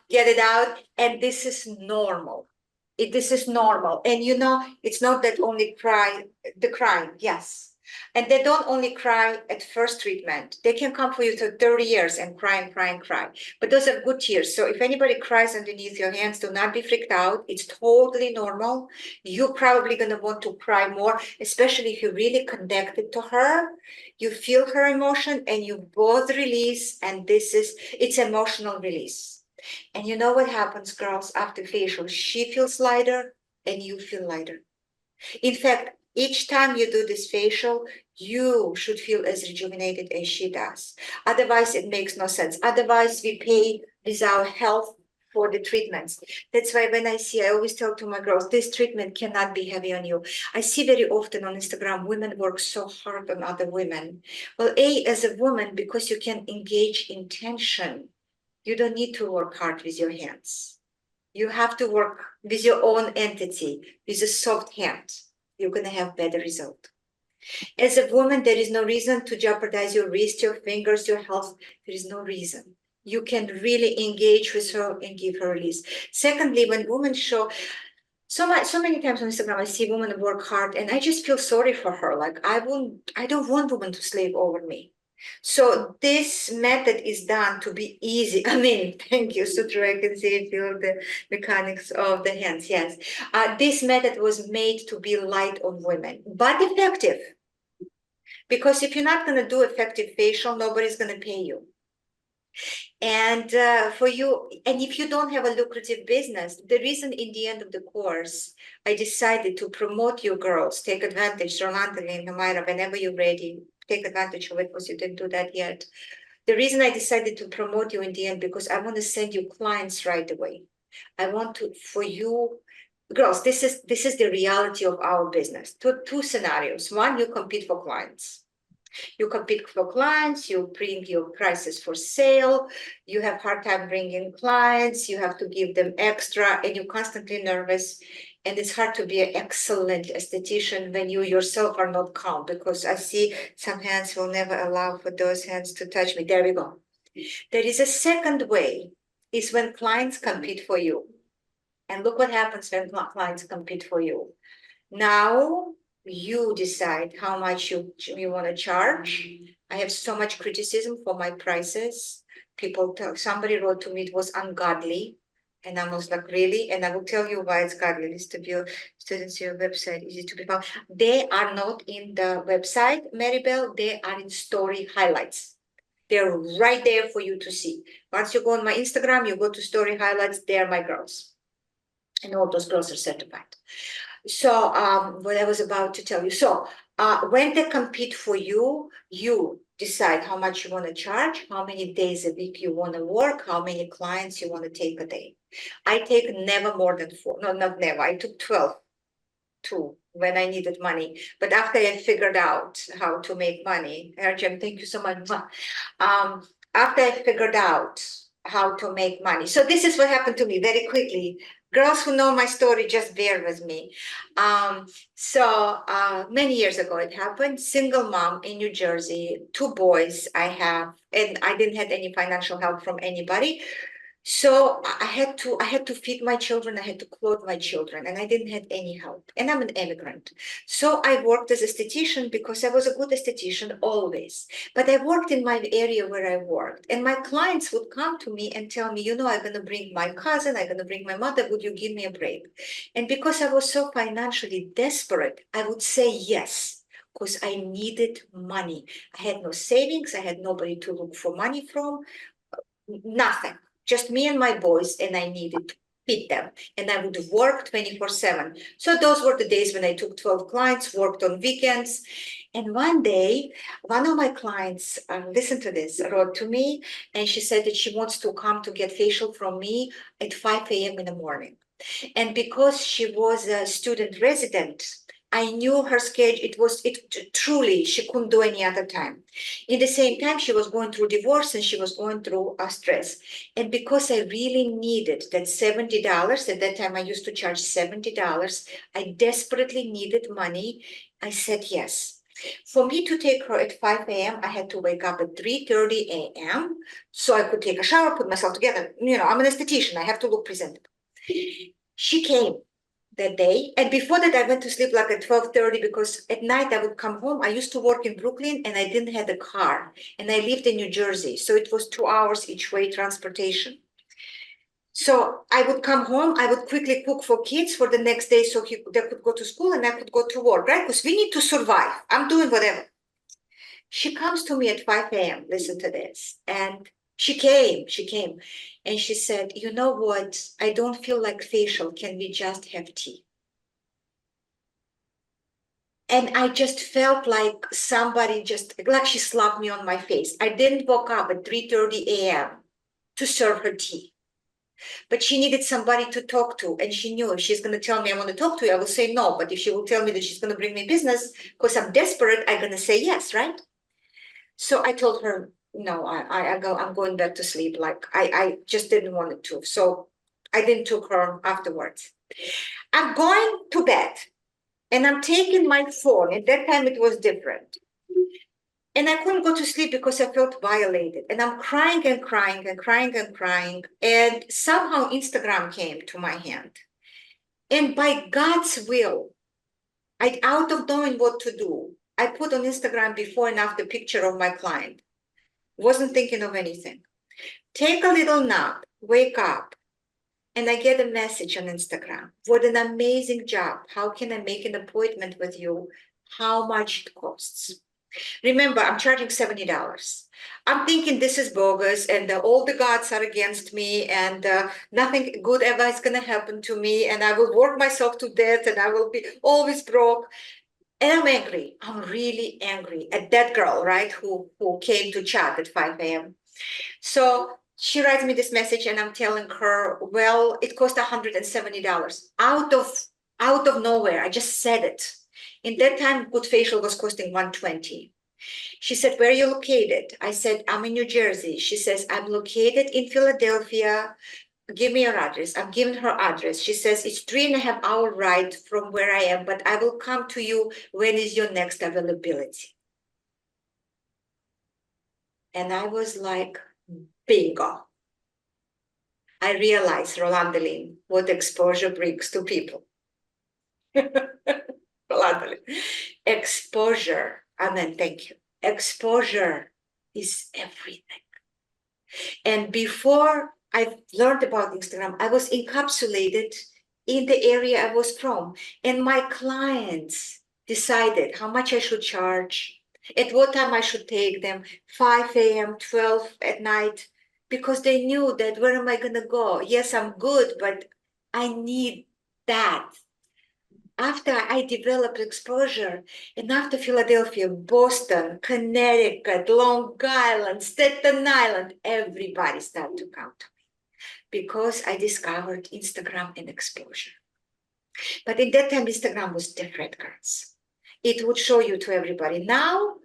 get it out. And this is normal. This is normal. And it's not that only the crying, yes. And they don't only cry at first treatment. They can come for you for 30 years and cry and cry and cry. But those are good tears. So if anybody cries underneath your hands, do not be freaked out. It's totally normal. You're probably going to want to cry more, especially if you're really connected to her. You feel her emotion and you both release. And it's emotional release. And you know what happens, girls, after facial? She feels lighter and you feel lighter. In fact, each time you do this facial, you should feel as rejuvenated as she does. Otherwise, it makes no sense. Otherwise, we pay with our health for the treatments. That's why I always tell to my girls, this treatment cannot be heavy on you. I see very often on Instagram, women work so hard on other women. Well, as a woman, because you can engage in tension, you don't need to work hard with your hands. You have to work with your own entity, with a soft hand. You're going to have better result. As a woman, there is no reason to jeopardize your wrist, your fingers, your health. There is no reason. You can really engage with her and give her release. Secondly, when women show so many times on Instagram, I see women work hard and I just feel sorry for her. Like I don't want women to slave over me. So this method is done to be easy. I mean, thank you, Sutra. I can see feel the mechanics of the hands. Yes, this method was made to be light on women, but effective. Because if you're not going to do effective facial, nobody's going to pay you. And if you don't have a lucrative business, the reason in the end of the course, I decided to promote you girls, take advantage, Rolanda and Humaira, whenever you're ready, take advantage of it because you didn't do that yet. The reason I decided to promote you in the end, because I want to send you clients right away. I want to, for you, girls, this is the reality of our business. Two scenarios. One, you compete for clients. You compete for clients, you bring your prices for sale, you have hard time bringing clients, you have to give them extra, and you're constantly nervous. And it's hard to be an excellent esthetician when you yourself are not calm, because I see some hands will never allow for those hands to touch me. There we go. There is a second way, is when clients compete for you. And look what happens when clients compete for you. Now you decide how much you want to charge. I have so much criticism for my prices. Somebody wrote to me it was ungodly. And I was like, really? And I will tell you why it's godly. List of your students, your website, easy to be found. They are not in the website, Maribel. They are in story highlights. They're right there for you to see. Once you go on my Instagram, you go to story highlights. They are my girls. And all those girls are certified. So what I was about to tell you. So when they compete for you, you decide how much you want to charge, how many days a week you want to work, how many clients you want to take a day. I take never more than 4. No, not never. I took 12 too when I needed money. But after I figured out how to make money, Arjun, thank you so much. After I figured out how to make money. So this is what happened to me very quickly. Girls who know my story, just bear with me. Many years ago it happened. Single mom in New Jersey, 2 boys I have, and I didn't have any financial help from anybody. So I had to feed my children, I had to clothe my children, and I didn't have any help. And I'm an immigrant. So I worked as a esthetician because I was a good esthetician always. But I worked in my area where I worked. And my clients would come to me and tell me, I'm going to bring my cousin, I'm going to bring my mother, would you give me a break? And because I was so financially desperate, I would say yes. because I needed money. I had no savings. I had nobody to look for money from. Nothing. Just me and my boys, and I needed to feed them. And I would work 24/7. So those were the days when I took 12 clients, worked on weekends. And one day, one of my clients, listen to this, wrote to me, and she said that she wants to come to get facial from me at 5 a.m. in the morning. And because she was a student resident, I knew her schedule. It truly, she couldn't do any other time. In the same time, she was going through divorce and she was going through a stress. And because I really needed that $70, at that time I used to charge $70, I desperately needed money. I said yes. For me to take her at 5 a.m., I had to wake up at 3:30 a.m. so I could take a shower, put myself together. I'm an esthetician. I have to look presentable. She came that day, and before that I went to sleep like at 12:30 because at night I would come home. I used to work in Brooklyn and I didn't have a car, and I lived in New Jersey, so it was 2 hours each way transportation. So I would come home, I would quickly cook for kids for the next day so they could go to school and I could go to work, right? Because we need to survive. I'm doing whatever. She comes to me at 5 a.m. Listen to this. And she came, and she said, you know what? I don't feel like facial. Can we just have tea? And I just felt like somebody like she slapped me on my face. I didn't woke up at 3:30 a.m. to serve her tea. But she needed somebody to talk to. And she knew if she's going to tell me I want to talk to you, I will say no. But if she will tell me that she's going to bring me business because I'm desperate, I'm going to say yes, right? So I told her, no, I'm going back to sleep. Like I just didn't want it to. So I didn't took her afterwards. I'm going to bed and I'm taking my phone. At that time it was different. And I couldn't go to sleep because I felt violated. And I'm crying and crying and crying and crying. And somehow Instagram came to my hand. And by God's will, out of knowing what to do, I put on Instagram before and after picture of my client. Wasn't thinking of anything. Take a little nap, wake up, and I get a message on Instagram. What an amazing job. How can I make an appointment with you? How much it costs? Remember, I'm charging $70. I'm thinking this is bogus and all the gods are against me and nothing good ever is going to happen to me and I will work myself to death and I will be always broke. And I'm angry. I'm really angry at that girl, right, who came to chat at 5 a.m. So she writes me this message and I'm telling her, well, it cost $170 out of nowhere. I just said it. In that time, good facial was costing $120. She said, where are you located? I said, I'm in New Jersey. She says, I'm located in Philadelphia. Give me your address. I'm giving her address. She says, it's 3.5-hour ride from where I am, but I will come to you. When is your next availability? And I was like, bingo. I realized, Rolandeline, what exposure brings to people. Rolandeline. Exposure. Amen. Thank you. Exposure is everything. And before I learned about Instagram, I was encapsulated in the area I was from. And my clients decided how much I should charge, at what time I should take them, 5 a.m., 12 at night, because they knew that where am I going to go? Yes, I'm good, but I need that. After I developed exposure, and after Philadelphia, Boston, Connecticut, Long Island, Staten Island, everybody started to come to me because I discovered Instagram and exposure. But in that time, Instagram was different, girls. It would show you to everybody. Now,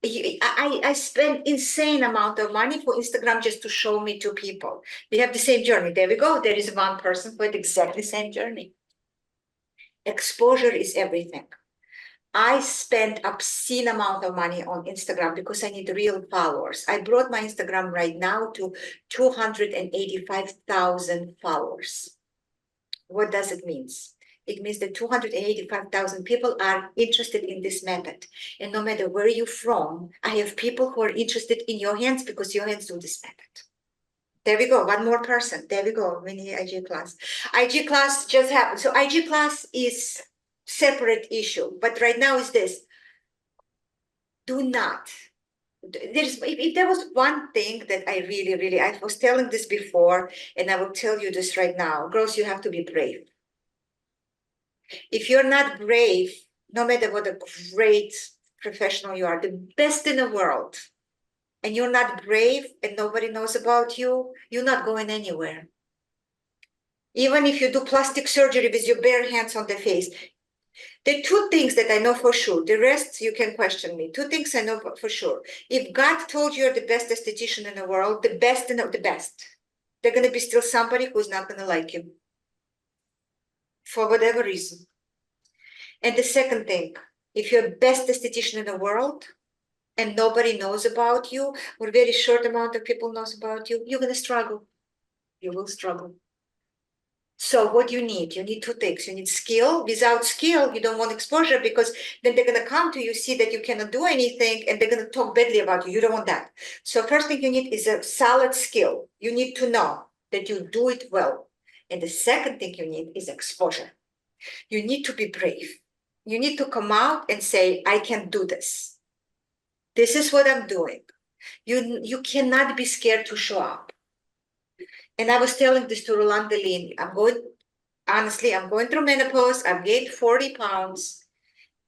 I spend insane amount of money for Instagram just to show me to people. We have the same journey. There we go. There is one person with exactly the same journey. Exposure is everything. I spend obscene amount of money on Instagram because I need real followers. I brought my Instagram right now to 285,000 followers. What does it mean? It means that 285,000 people are interested in this method. And no matter where you're from, I have people who are interested in your hands because your hands do this method. There we go. One more person. There we go. We need IG class. IG class just happened. So IG class is separate issue. But right now is this. Do not. If there was one thing that I really, I was telling this before, and I will tell you this right now, girls, you have to be brave. If you're not brave, no matter what a great professional you are, the best in the world, and you're not brave and nobody knows about you, you're not going anywhere. Even if you do plastic surgery with your bare hands on the face, there are two things that I know for sure. The rest you can question me. Two things I know for sure. If God told you you're the best esthetician in the world, the best and the best, there's going to be still somebody who's not going to like you for whatever reason. And the second thing, if you're the best esthetician in the world and nobody knows about you, or a very short amount of people knows about you, you're going to struggle. You will struggle. So what you need two things. You need skill. Without skill, you don't want exposure, because then they're going to come to you, see that you cannot do anything, and they're going to talk badly about you. You don't want that. So first thing you need is a solid skill. You need to know that you do it well. And the second thing you need is exposure. You need to be brave. You need to come out and say, I can do this. This is what I'm doing. You cannot be scared to show up. And I was telling this to Rolanda Lin. Honestly, I'm going through menopause. I've gained 40 pounds.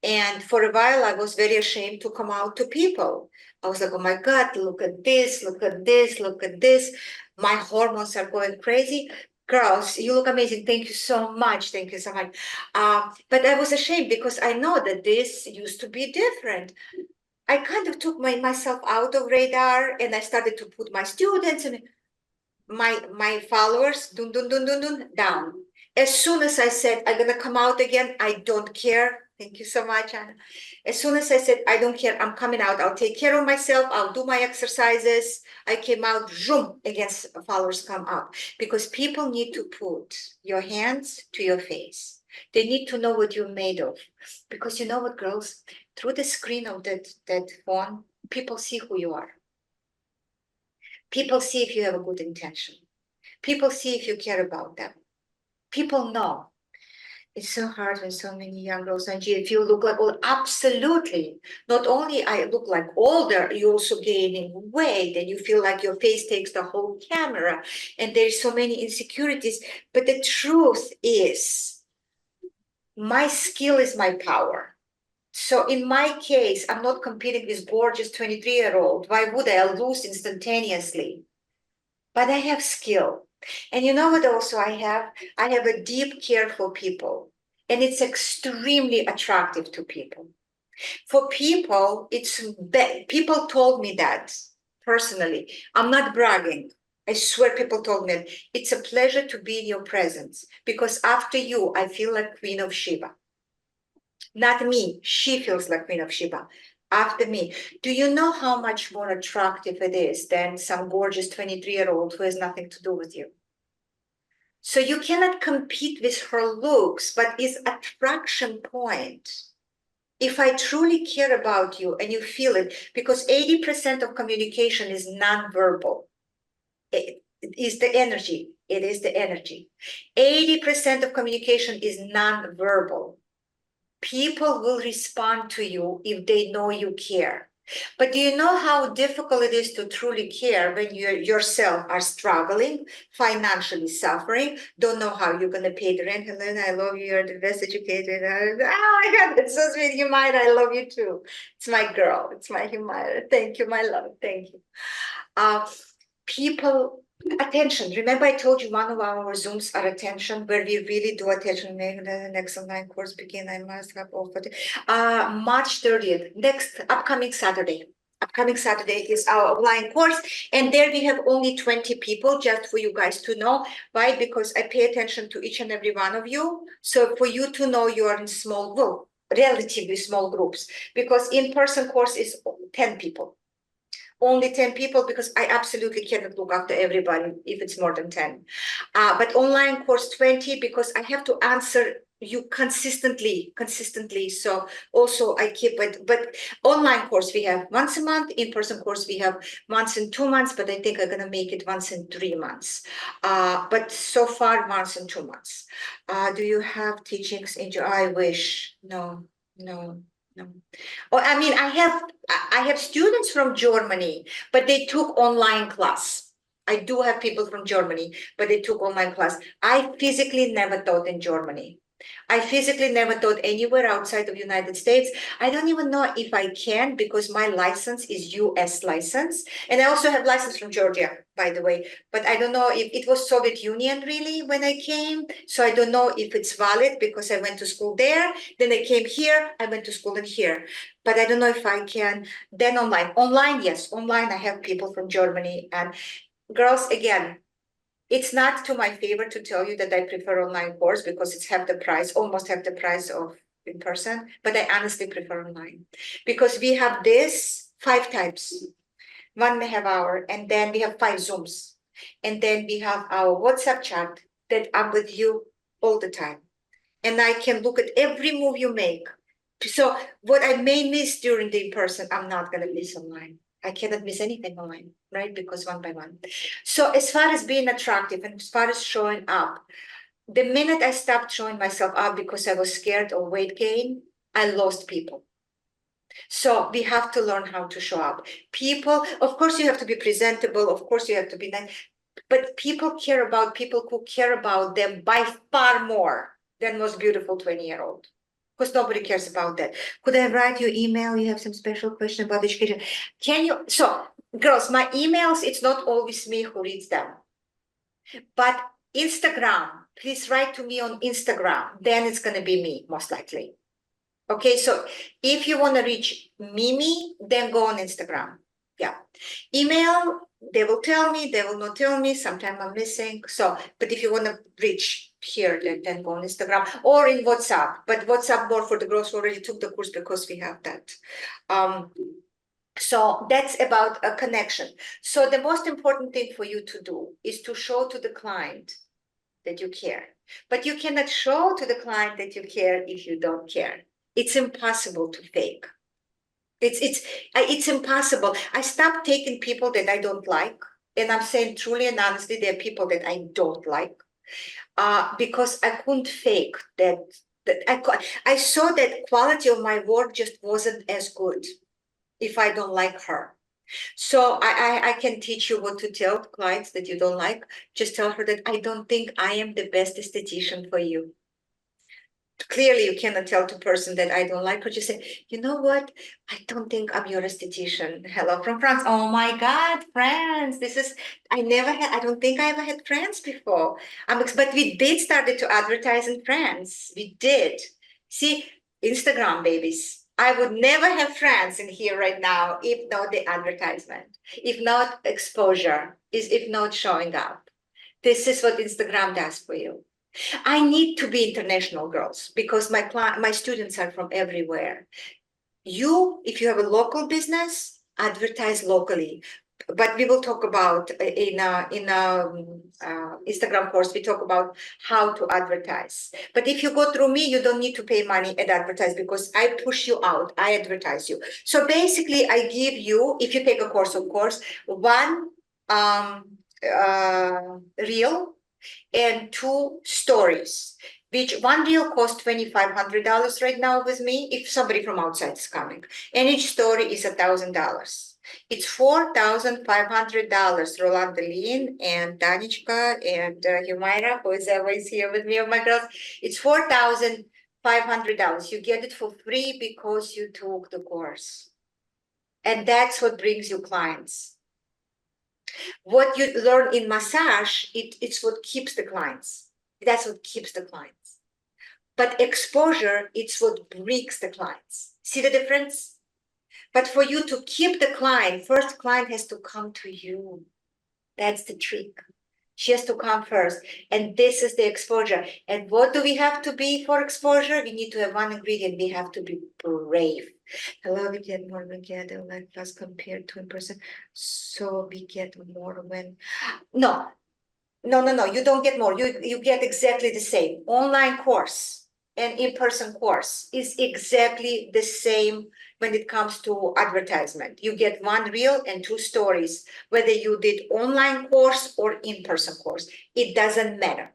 And for a while, I was very ashamed to come out to people. I was like, oh my God, look at this, look at this, look at this. My hormones are going crazy. Girls, you look amazing. Thank you so much. Thank you so much. But I was ashamed because I know that this used to be different. I kind of took myself out of radar, and I started to put my students and my followers down. As soon as I said I'm gonna come out again, I don't care. Thank you so much, Anna. As soon as I said I don't care, I'm coming out. I'll take care of myself. I'll do my exercises. I came out, zoom, against followers come out, because people need to put your hands to your face. They need to know what you're made of, because you know what, girls, through the screen of that phone, people see who you are. People see if you have a good intention. People see if you care about them. People know. It's so hard when so many young girls, and if you look like, well, absolutely. Not only I look like older, you're also gaining weight, and you feel like your face takes the whole camera, and there's so many insecurities. But the truth is, my skill is my power. So in my case, I'm not competing with gorgeous 23-year-old. Why would I? I'll lose instantaneously. But I have skill. And you know what also I have? I have a deep care for people. And it's extremely attractive to people. For people, people told me that personally. I'm not bragging. I swear people told me it's a pleasure to be in your presence, because after you, I feel like Queen of Sheba. Not me, she feels like Queen of Sheba. After me. Do you know how much more attractive it is than some gorgeous 23-year-old who has nothing to do with you? So you cannot compete with her looks, but is attraction point. If I truly care about you and you feel it, because 80% of communication is nonverbal. It is the energy. It is the energy. 80% of communication is nonverbal. People will respond to you if they know you care. But do you know how difficult it is to truly care when you yourself are struggling, financially suffering, don't know how you're going to pay the rent? Helena, I love you. You're the best educated. Oh my God, it's so sweet. Humayra, I love you too. It's my girl. It's my Humayra. Thank you, my love. Thank you. People, attention. Remember I told you one of our Zooms are attention, where we really do attention. Maybe the next online course begin. I must have offered March 30th, next upcoming Saturday. Upcoming Saturday is our online course, and there we have only 20 people, just for you guys to know. Why? Because I pay attention to each and every one of you. So for you to know you are in small group, relatively small groups, because in-person course is 10 people. Only 10 people, because I absolutely cannot look after everybody if it's more than 10. But online course 20, because I have to answer you consistently. So also I keep it, but online course we have once a month, in-person course we have once in 2 months, but I think I'm gonna make it once in 3 months. But so far once in 2 months. Do you have teachings in your, I wish, no. No. Oh, I mean, I have students from Germany, but they took online class. I do have people from Germany, but they took online class. I physically never taught in Germany. I physically never taught anywhere outside of United States. I don't even know if I can because my license is US license. And I also have license from Georgia, by the way. But I don't know if it was Soviet Union really when I came. So I don't know if it's valid because I went to school there. Then I came here, I went to school in here. But I don't know if I can. Then online. Online, yes. Online, I have people from Germany. And girls, again, it's not to my favor to tell you that I prefer online course because it's half the price, almost half the price of in person, but I honestly prefer online because we have this 5 times, 1.5 hour, and then we have 5 Zooms. And then we have our WhatsApp chat that I'm with you all the time. And I can look at every move you make. So what I may miss during the in-person, I'm not gonna miss online. I cannot miss anything online, right? Because one by one. So as far as being attractive and as far as showing up, the minute I stopped showing myself up because I was scared of weight gain, I lost people. So we have to learn how to show up. People, of course, you have to be presentable. Of course, you have to be nice. But people care about people who care about them by far more than most beautiful 20-year-old. Because nobody cares about that. Could I write you email? You have some special question about education. Can you? So, girls, my emails, it's not always me who reads them. But Instagram, please write to me on Instagram. Then it's going to be me, most likely. Okay, so if you want to reach Mimi, then go on Instagram. Yeah. Email, they will tell me, they will not tell me. Sometimes I'm missing. So, but if you want to reach here, then go on Instagram or in WhatsApp. But WhatsApp more for the girls who already took the course because we have that. So that's about a connection. So the most important thing for you to do is to show to the client that you care. But you cannot show to the client that you care if you don't care. It's impossible to fake. It's impossible. I stopped taking people that I don't like, and I'm saying truly and honestly, there are people that I don't like, because I couldn't fake that. I saw that quality of my work just wasn't as good if I don't like her. So I can teach you what to tell clients that you don't like. Just tell her that I don't think I am the best esthetician for you. Clearly, you cannot tell to person that I don't like her. Just say, you know what? I don't think I'm your esthetician. Hello from France. Oh my God, France. I don't think I ever had France before. But we did started to advertise in France. We did. See, Instagram babies. I would never have France in here right now if not the advertisement, if not exposure, if not showing up. This is what Instagram does for you. I need to be international, girls, because my students are from everywhere. If you have a local business, advertise locally. But we will talk about Instagram course. We talk about how to advertise. But if you go through me, you don't need to pay money and advertise because I push you out. I advertise you. So basically, I give you, if you take a course, of course, one reel and 2 stories, which one reel costs $2,500 right now with me if somebody from outside is coming, and each story is $1,000. It's $4,500. Rolanda Lean and Danichka and Humaira, who is always here with me, oh my girls, it's $4,500. You get it for free because you took the course, and that's what brings you clients. What you learn in massage, it's what keeps the clients. That's what keeps the clients. But exposure, it's what breaks the clients. See the difference? But for you to keep the client, first client has to come to you. That's the trick. She has to come first. And this is the exposure. And what do we have to be for exposure? We need to have one ingredient. We have to be brave. Hello, we get more, we get online class compared to in person. So we get more when, no, you don't get more. You get exactly the same. Online course and in-person course is exactly the same when it comes to advertisement. You get one reel and 2 stories, whether you did online course or in-person course. It doesn't matter.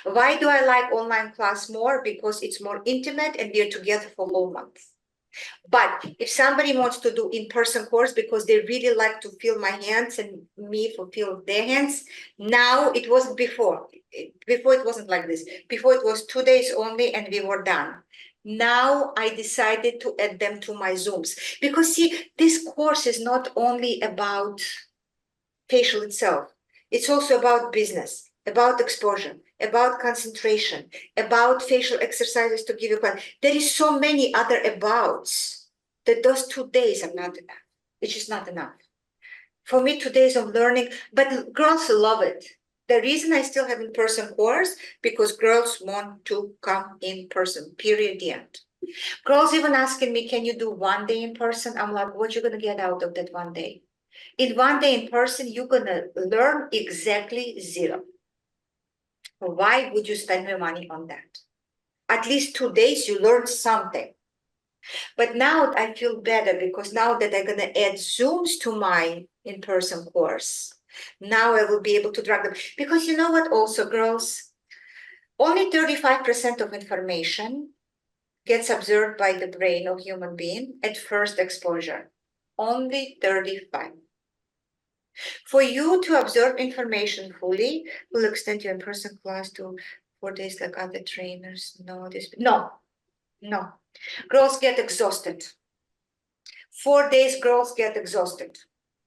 Why do I like online class more? Because it's more intimate and we're together for a whole month. But if somebody wants to do in-person course because they really like to feel my hands and me to feel their hands, now it wasn't before. Before it wasn't like this. Before it was 2 days only and we were done. Now I decided to add them to my Zooms because see, this course is not only about facial itself. It's also about business, about exposure, about concentration, about facial exercises to give you fun. There is so many other abouts that those 2 days are not enough. It's just not enough. For me, 2 days of learning, but girls love it. The reason I still have in-person course, because girls want to come in person, period, the end. Girls even asking me, can you do 1 day in person? I'm like, what you gonna get out of that 1 day? In 1 day in person, you're gonna learn exactly zero. Why would you spend your money on that? At least 2 days, you learn something. But now I feel better because now that I'm gonna add Zooms to my in-person course, now I will be able to drag them. Because you know what also, girls? Only 35% of information gets absorbed by the brain of human being at first exposure. Only 35. For you to absorb information fully will extend your in-person class to 4 days like other trainers. No. Girls get exhausted. 4 days, girls get exhausted.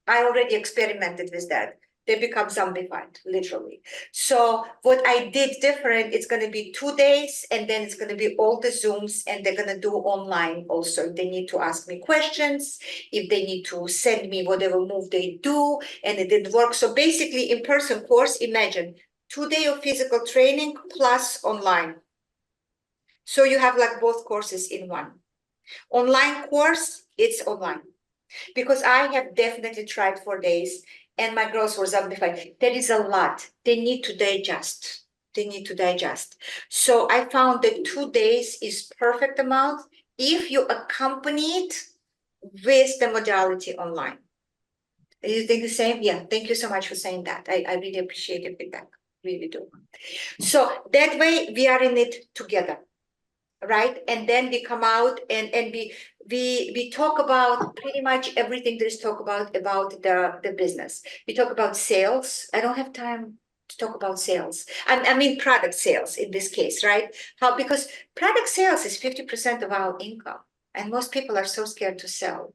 I already experimented with that. They become zombified, literally. So what I did different, it's going to be 2 days, and then it's going to be all the Zooms, and they're going to do online also. They need to ask me questions, if they need to send me whatever move they do, and it didn't work. So basically, in-person course, imagine 2 days of physical training plus online. So you have like both courses in one. Online course, it's online. Because I have definitely tried 4 days and my girls were zombified. There is a lot. They need to digest. So I found that 2 days is perfect amount if you accompany it with the modality online. You think the same? Yeah, thank you so much for saying that. I really appreciate your feedback. Really do. So that way we are in it together. Right, and then we come out and we talk about pretty much everything there is talk about the business. We talk about sales. I don't have time to talk about sales. I mean product sales in this case, right? How, because product sales is 50% of our income, and most people are so scared to sell.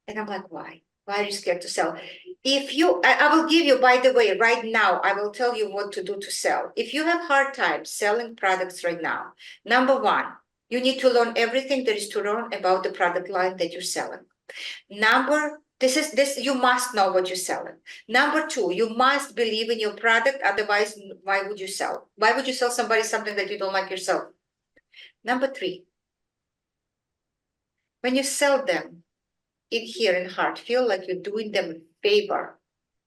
And I'm like, why? Why are you scared to sell? If you, I will give you, by the way, right now, I will tell you what to do to sell. If you have hard time selling products right now, number one, you need to learn everything there is to learn about the product line that you're selling. This you must know what you're selling. Number two, you must believe in your product. Otherwise, why would you sell? Why would you sell somebody something that you don't like yourself? Number three, when you sell them, in here in heart, feel like you're doing them a favor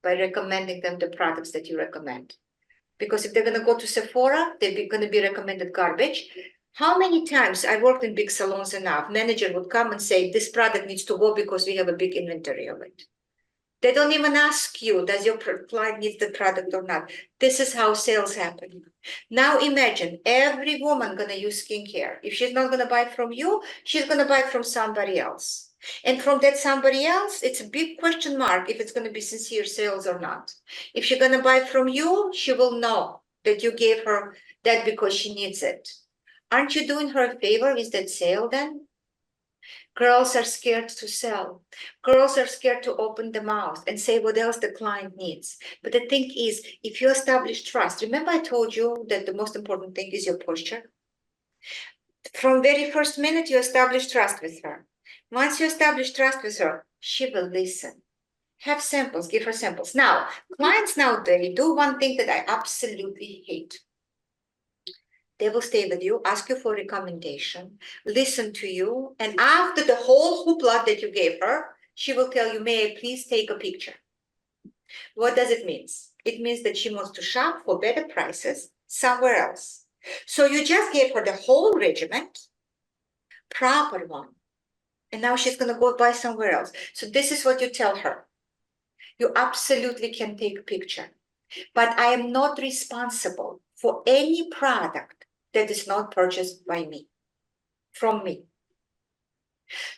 by recommending them the products that you recommend. Because if they're going to go to Sephora, they're going to be recommended garbage. How many times I worked in big salons enough, manager would come and say, this product needs to go because we have a big inventory of it. They don't even ask you, does your client need the product or not? This is how sales happen. Now imagine every woman gonna use skincare. If she's not gonna buy from you, she's gonna buy from somebody else. And from that somebody else, it's a big question mark if it's gonna be sincere sales or not. If she's gonna buy from you, she will know that you gave her that because she needs it. Aren't you doing her a favor with that sale then? Girls are scared to sell. Girls are scared to open the mouth and say what else the client needs. But the thing is, if you establish trust, remember I told you that the most important thing is your posture? From very first minute, you establish trust with her. Once you establish trust with her, she will listen. Have samples, give her samples. Now, clients nowadays do one thing that I absolutely hate. They will stay with you, ask you for recommendation, listen to you, and after the whole hoopla that you gave her, she will tell you, may I please take a picture? What does it mean? It means that she wants to shop for better prices somewhere else. So you just gave her the whole regiment, proper one, and now she's going to go buy somewhere else. So this is what you tell her. You absolutely can take a picture, but I am not responsible for any product that is not purchased by me, from me.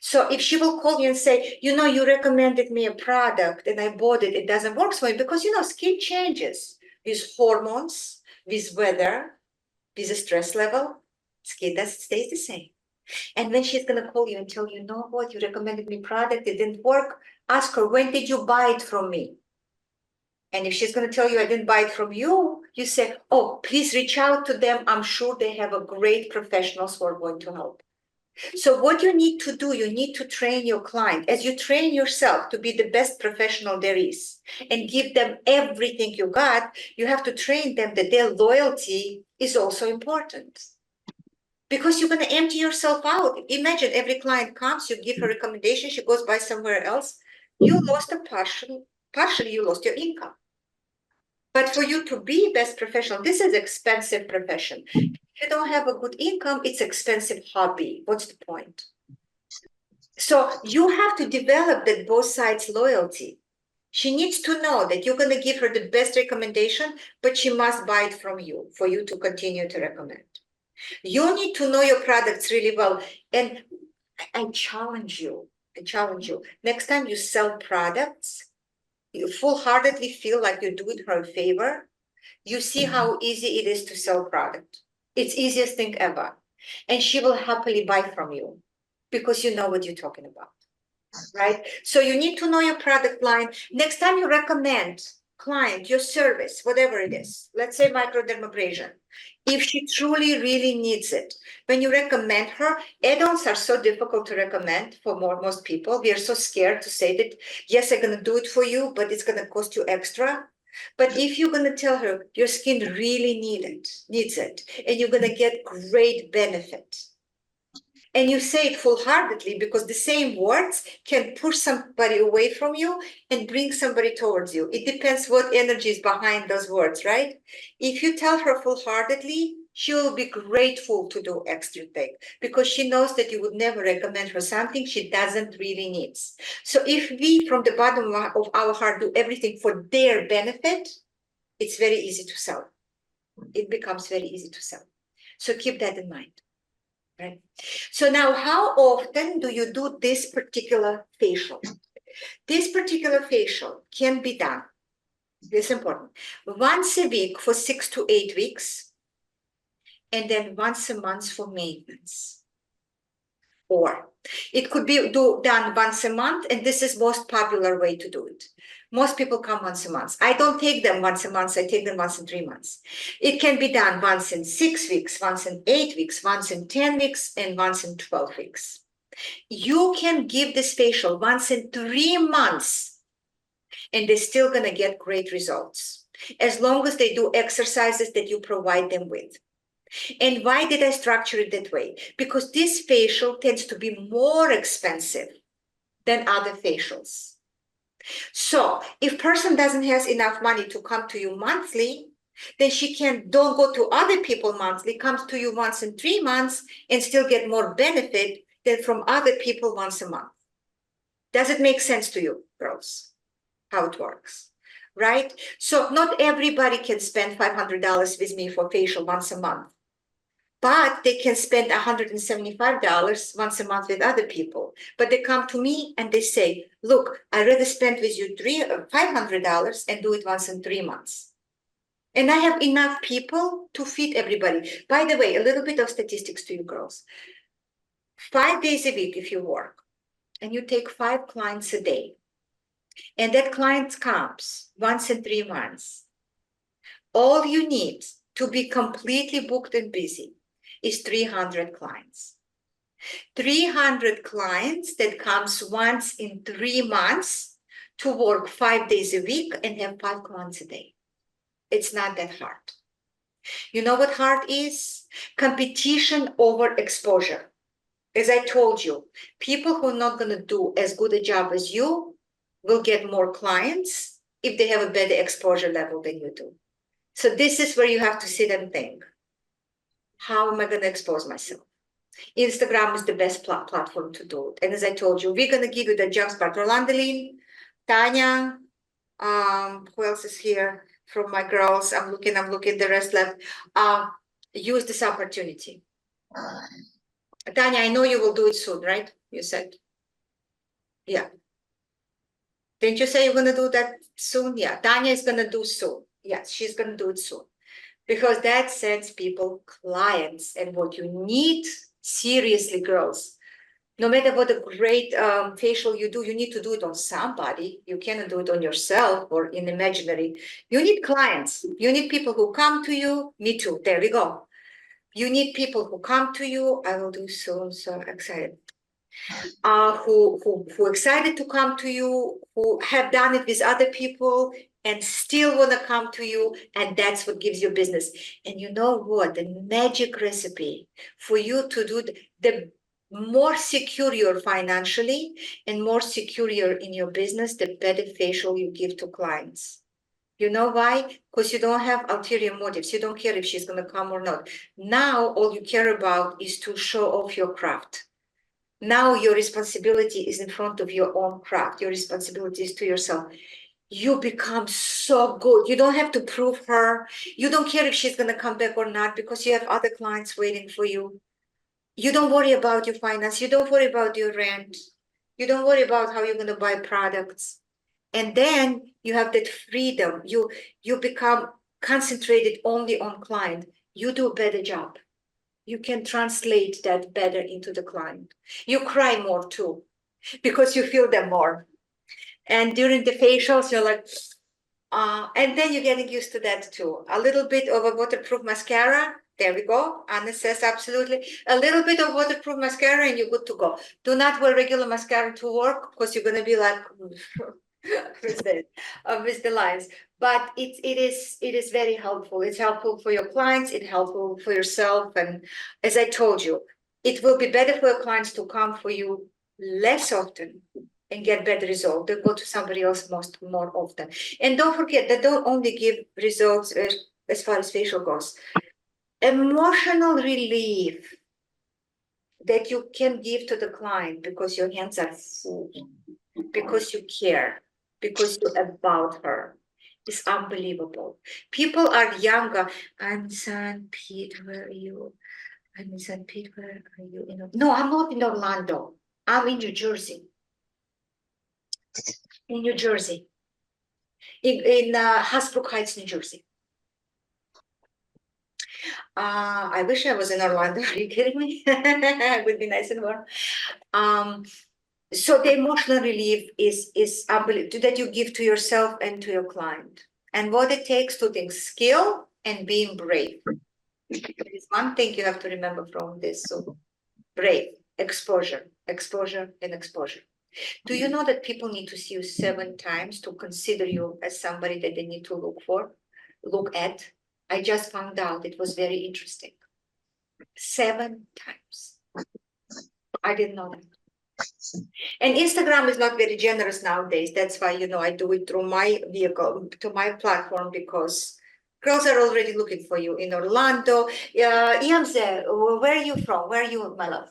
So if she will call you and say, you recommended me a product and I bought it, it doesn't work for me because, skin changes with hormones, with weather, with the stress level, skin stays the same. And when she's going to call you and tell you, what, you recommended me product, it didn't work, ask her, when did you buy it from me? And if she's going to tell you, I didn't buy it from you, you say, oh, please reach out to them. I'm sure they have a great professionals who are going to help. So what you need to do, you need to train your client as you train yourself to be the best professional there is and give them everything you got. You have to train them that their loyalty is also important. Because you're going to empty yourself out. Imagine every client comes, you give her a recommendation, she goes by somewhere else. You lost partially you lost your income. But for you to be best professional, this is expensive profession. If you don't have a good income, it's expensive hobby. What's the point? So you have to develop that both sides loyalty. She needs to know that you're going to give her the best recommendation, but she must buy it from you for you to continue to recommend. You need to know your products really well. And I challenge you. Next time you sell products, you full-heartedly feel like you're doing her a favor. You see how easy it is to sell product. It's easiest thing ever. And she will happily buy from you because you know what you're talking about, right? So you need to know your product line. Next time you recommend client, your service, whatever it is, let's say microdermabrasion, if she truly really needs it, when you recommend her, add-ons are so difficult to recommend for most people. We are so scared to say that, yes, I'm going to do it for you, but it's going to cost you extra. But if you're going to tell her your skin really needs it, and you're going to get great benefit, and you say it full-heartedly, because the same words can push somebody away from you and bring somebody towards you. It depends what energy is behind those words, right? If you tell her full-heartedly, she will be grateful to do extra thing because she knows that you would never recommend her something she doesn't really need. So if we, from the bottom of our heart, do everything for their benefit, it's very easy to sell. It becomes very easy to sell. So keep that in mind. Right. So now, how often do you do this particular facial? This particular facial can be done, this is important, once a week for 6 to 8 weeks, and then once a month for maintenance. Or it could be done once a month, and this is most popular way to do it. Most people come once a month. I don't take them once a month, I take them once in 3 months. It can be done once in 6 weeks, once in 8 weeks, once in 10 weeks, and once in 12 weeks. You can give this facial once in 3 months, and they're still going to get great results, as long as they do exercises that you provide them with. And why did I structure it that way? Because this facial tends to be more expensive than other facials. So if person doesn't have enough money to come to you monthly, then she don't go to other people monthly, comes to you once in 3 months and still get more benefit than from other people once a month. Does it make sense to you, girls, how it works? Right? So not everybody can spend $500 with me for facial once a month, but they can spend $175 once a month with other people. But they come to me and they say, look, I'd rather spend with you $500 and do it once in 3 months. And I have enough people to feed everybody. By the way, a little bit of statistics to you girls. 5 days a week if you work, and you take 5 clients a day, and that client comes once in 3 months, all you need to be completely booked and busy is 300 clients. 300 clients that comes once in 3 months to work 5 days a week and have 5 clients a day. It's not that hard. You know what hard is? Competition over exposure. As I told you, people who are not going to do as good a job as you will get more clients if they have a better exposure level than you do. So this is where you have to sit and think, how am I going to expose myself? Instagram is the best platform to do it. And as I told you, we're going to give you the jump start. Rolandeline, Tanya, who else is here from my girls? I'm looking, the rest left. Use this opportunity. Tanya, I know you will do it soon, right? You said. Yeah. Didn't you say you're gonna do that soon? Yeah, Tanya is gonna do soon. Yes, she's gonna do it soon. Because that sends people clients, and what you need, seriously, girls, no matter what a great facial you do, you need to do it on somebody. You cannot do it on yourself or in imaginary. You need clients. You need people who come to you. Me too. There we go. You need people who come to you. I will do so excited. Who excited to come to you, who have done it with other people and still want to come to you, and that's what gives you business. And you know what? The magic recipe for you to do the more secure you're financially and more secure you're in your business, the better facial you give to clients. You know why? Because you don't have ulterior motives. You don't care if she's going to come or not. Now, all you care about is to show off your craft. Now your responsibility is in front of your own craft. Your responsibility is to yourself. You become so good. You don't have to prove her. You don't care if she's going to come back or not because you have other clients waiting for you. You don't worry about your finance. You don't worry about your rent. You don't worry about how you're going to buy products. And then you have that freedom. You become concentrated only on client. You do a better job. You can translate that better into the client. You cry more too, because you feel them more. And during the facials, you're like, and then you're getting used to that too. A little bit of a waterproof mascara. There we go. Anna says absolutely. A little bit of waterproof mascara and you're good to go. Do not wear regular mascara to work because you're going to be like, with the lines. But it is very helpful. It's helpful for your clients. It's helpful for yourself. And as I told you, it will be better for your clients to come for you less often and get better results. They'll go to somebody else more often. And don't forget that don't only give results as far as facial goes. Emotional relief that you can give to the client because your hands are full, because you care, because you're about her is unbelievable. People are younger. I'm San Pete, where are you? I'm in San Pete, where are you? No, I'm not in Orlando. I'm in New Jersey. In New Jersey. In Hasbrook Heights, New Jersey. I wish I was in Orlando. Are you kidding me? It would be nice and warm. So the emotional relief is unbelievable that you give to yourself and to your client. And what it takes, two things: skill and being brave. There is one thing you have to remember from this. So brave, exposure, exposure, and exposure. Do you know that people need to see you 7 times to consider you as somebody that they need to look at? I just found out. It was very interesting. 7 times. I didn't know that. And Instagram is not very generous nowadays. That's why, I do it through my vehicle, to my platform, because girls are already looking for you in Orlando. Iamze, where are you from? Where are you, my love?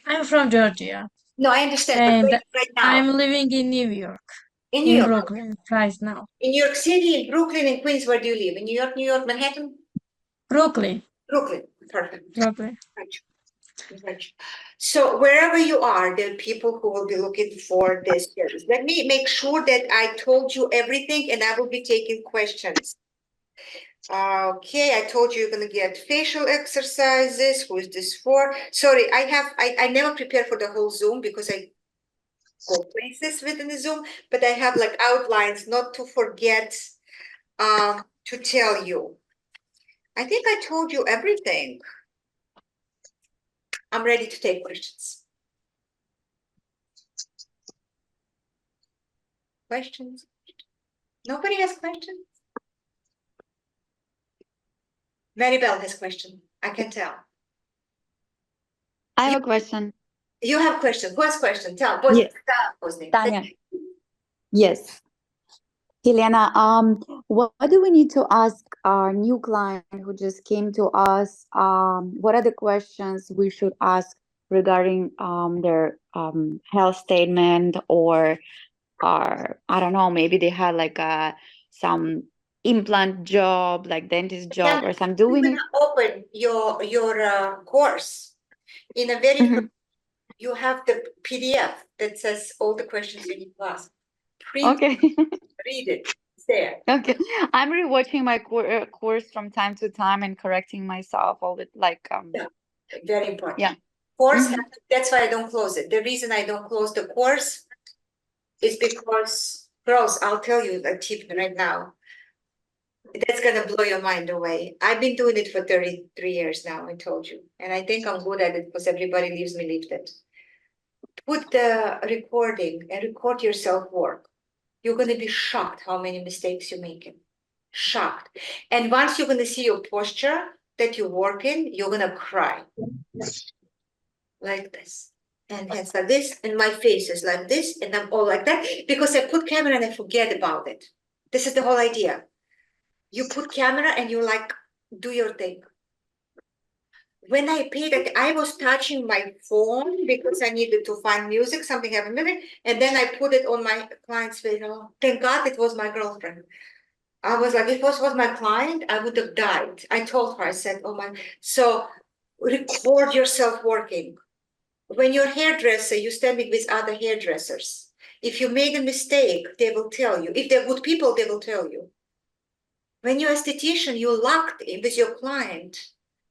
I'm from Georgia, No, I understand, but and right now, I'm living in New York, in New in York, Brooklyn, right now. in New York City, in Brooklyn, in Queens, where do you live? In New York, Manhattan? Brooklyn, Brooklyn, perfect. Brooklyn. Right. So wherever you are, there are people who will be looking for this service. Let me make sure that I told you everything, and I will be taking questions. Okay, I told you you're gonna get facial exercises. Who is this for? Sorry, I never prepare for the whole Zoom because I go places within the Zoom, but I have like outlines not to forget to tell you. I think I told you everything. I'm ready to take questions. Questions? Nobody has questions? Maribel has question. I can tell. I have a question. You have question. Who has question? Tell. Yes. Pozdni. Tanya. Yes. Helena, what do we need to ask our new client who just came to us? What are the questions we should ask regarding their health statement, or I don't know, maybe they had like some implant job, like dentist job, Yeah, or I'm doing you're it. gonna open your course in a very Mhm. you have the PDF that says all the questions you need to ask. Print, Okay. read it. It's there. Okay. I'm rewatching my course from time to time and correcting myself all the like Yeah. Very important. yeah. Course, Mhm. that's why I don't close it. The reason I don't close the course is because, girls, I'll tell you a tip right now. That's gonna blow your mind away. I've been doing it for 33 years now, I told you. And I think I'm good at it because everybody leaves me lifted. Put the recording and record yourself work. You're gonna be shocked how many mistakes you're making. Shocked. And once you're gonna see your posture that you work in, you're gonna cry. Like this. And hands like this, and my face is like this, and I'm all like that because I put camera and I forget about it. This is the whole idea. You put camera and you like do your thing. When I paid it, I was touching my phone because I needed to find music, something happened with it, and then I put it on my client's video. Thank God it was my girlfriend. I was like, if it was my client, I would have died. I told her, I said, oh my, so record yourself working. When you're a hairdresser, you're standing with other hairdressers. If you made a mistake, they will tell you. If they're good people, they will tell you. When you're esthetician, you're locked in with your client.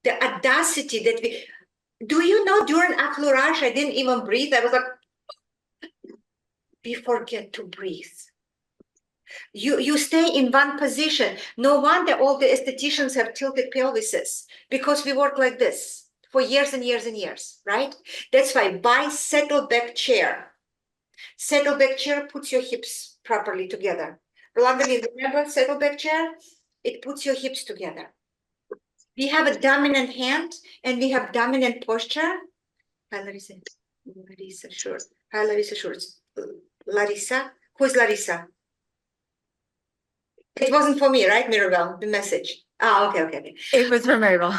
The audacity that do you know during affleurage, I didn't even breathe. I was like, we forget to breathe. You stay in one position. No wonder all the estheticians have tilted pelvises because we work like this for years and years and years, right? That's why buy settle back chair. Settle back chair puts your hips properly together. London, remember settle back chair? It puts your hips together. We have a dominant hand and we have dominant posture. Hi, Larissa. Larissa, sure. Hi, Larissa, sure. Larissa? Who's Larissa? It wasn't for me, right, Mirabelle, the message? Ah, okay. It was for Mabel.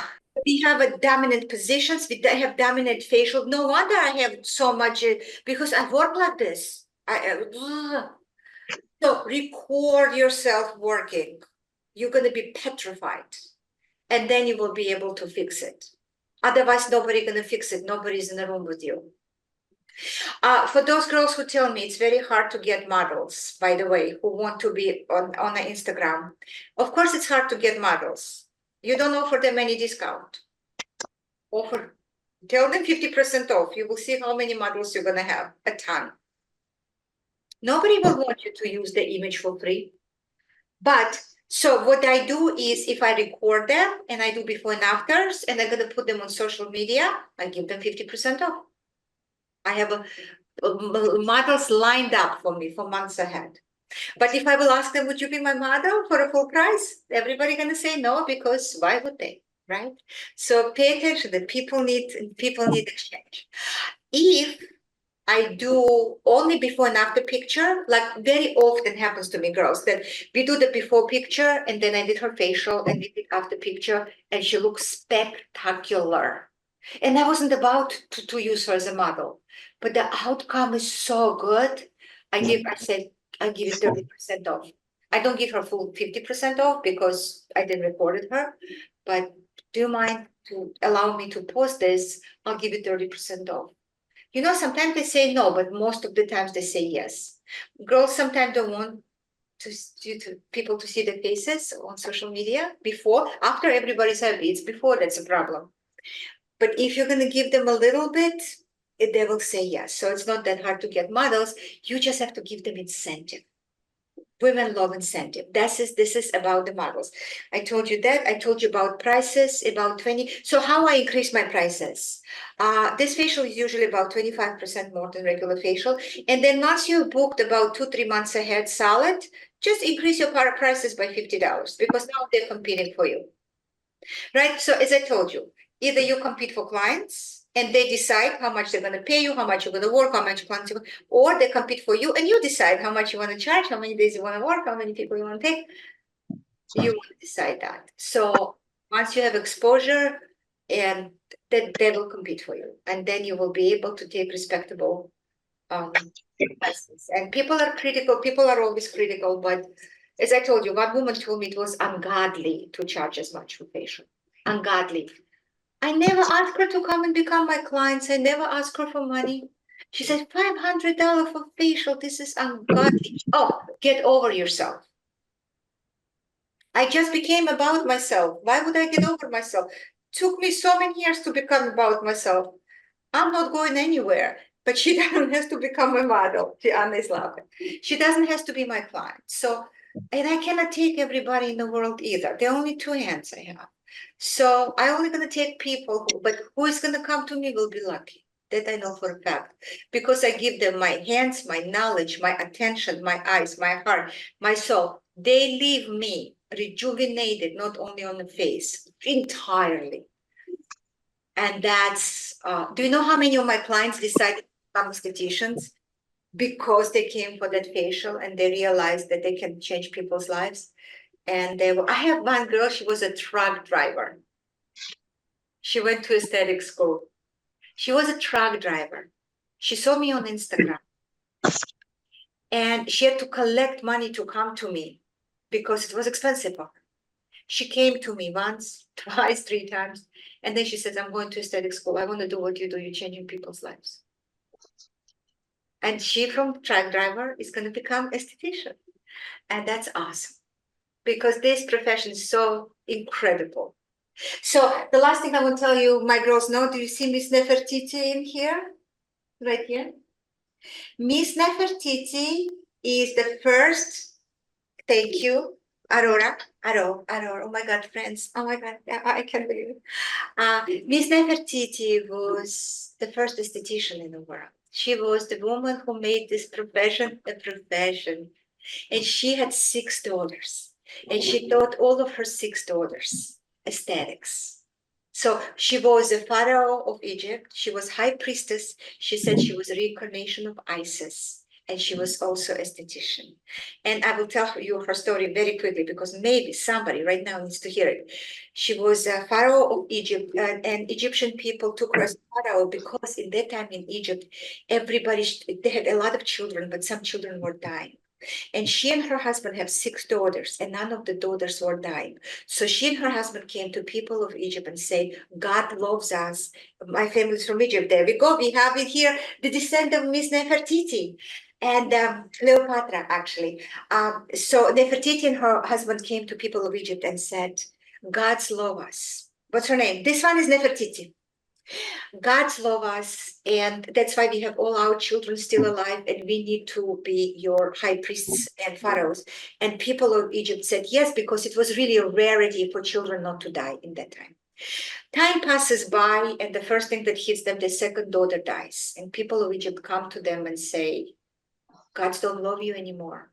We have a dominant positions, we have dominant facial. No wonder I have so much, because I work like this. So record yourself working. You're going to be petrified. And then you will be able to fix it. Otherwise, nobody's going to fix it. Nobody's in the room with you. For those girls who tell me it's very hard to get models, by the way, who want to be on the Instagram. Of course, it's hard to get models. You don't offer them any discount. Tell them 50% off. You will see how many models you're going to have. A ton. Nobody will want you to use the image for free. But so what I do is if I record them and I do before and afters and I'm going to put them on social media, I give them 50% off. I have models lined up for me for months ahead. But if I will ask them, would you be my model for a full price? Everybody going to say no, because why would they, right? So pay attention that people need exchange. If I do only before and after picture, like very often happens to me, girls, that we do the before picture and then I did her facial and we did after picture and she looks spectacular. And I wasn't about to use her as a model, but the outcome is so good. I said, I give it 30% off. I don't give her full 50% off because I didn't record her, but do you mind to allow me to post this? I'll give you 30% off. You know, sometimes they say no, but most of the times they say yes. Girls sometimes don't want to people to see their faces on social media before, after everybody's happy. It's before that's a problem. But if you're going to give them a little bit, they will say yes. So it's not that hard to get models. You just have to give them incentive. Women love incentive. This is about the models. I told you that. I told you about prices, about 20. So how I increase my prices? This facial is usually about 25% more than regular facial. And then once you've booked about 2-3 months ahead solid, just increase your prices by $50 because now they're competing for you. Right? So as I told you, either you compete for clients and they decide how much they're going to pay you, how much you're going to work, how much clients you, or they compete for you and you decide how much you want to charge, how many days you want to work, how many people you want to take. You want to decide that. So once you have exposure, and they will compete for you, and then you will be able to take respectable prices. And people are critical. People are always critical, but As I told you, one woman told me it was ungodly to charge as much for facial. Ungodly. I never asked her to come and become my clients. I never asked her for money. She said, $500 for facial. This is ungodly. Oh, get over yourself. I just became about myself. Why would I get over myself? Took me so many years to become about myself. I'm not going anywhere, but she doesn't have to become a model. Anna is laughing. She doesn't have to be my client. So, and I cannot take everybody in the world either. There are only two hands I have. So I only going to take people who, but who is going to come to me will be lucky. That I know for a fact, because I give them my hands, my knowledge, my attention, my eyes, my heart, my soul. They leave me rejuvenated, not only on the face, entirely. And that's, do you know how many of my clients decided to become estheticians because they came for that facial and they realized that they can change people's lives? And I have one girl, she was a truck driver. She went to aesthetic school. She was a truck driver. She saw me on Instagram and she had to collect money to come to me because it was expensive for her. She came to me once, twice, three times. And then she says, I'm going to aesthetic school. I want to do what you do. You're changing people's lives. And she from truck driver is going to become esthetician. And that's awesome because this profession is so incredible. So the last thing I will tell you, my girls know, do you see Miss Nefertiti in here? Right here? Miss Nefertiti is the first, thank you, Aurora, oh my God, friends, oh my God, I can't believe it. Miss Nefertiti was the first esthetician in the world. She was the woman who made this profession a profession. And she had 6 daughters. And she taught all of her 6 daughters aesthetics. So she was a pharaoh of Egypt. She was high priestess. She said she was a reincarnation of Isis. And she was also esthetician. And I will tell you her story very quickly because maybe somebody right now needs to hear it. She was a pharaoh of Egypt, and Egyptian people took her as pharaoh because in that time in Egypt, they had a lot of children, but some children were dying. And she and her husband have 6 daughters, and none of the daughters were dying. So she and her husband came to people of Egypt and say, God loves us. My family's from Egypt. There we go. We have it here, the descendant of Miss Nefertiti. And Cleopatra, actually. So Nefertiti and her husband came to people of Egypt and said, God's love us. What's her name? This one is Nefertiti. God's love us, and that's why we have all our children still alive, and we need to be your high priests and pharaohs. And people of Egypt said yes, because it was really a rarity for children not to die in that time. Time passes by, and the first thing that hits them, the second daughter dies. And people of Egypt come to them and say, gods don't love you anymore.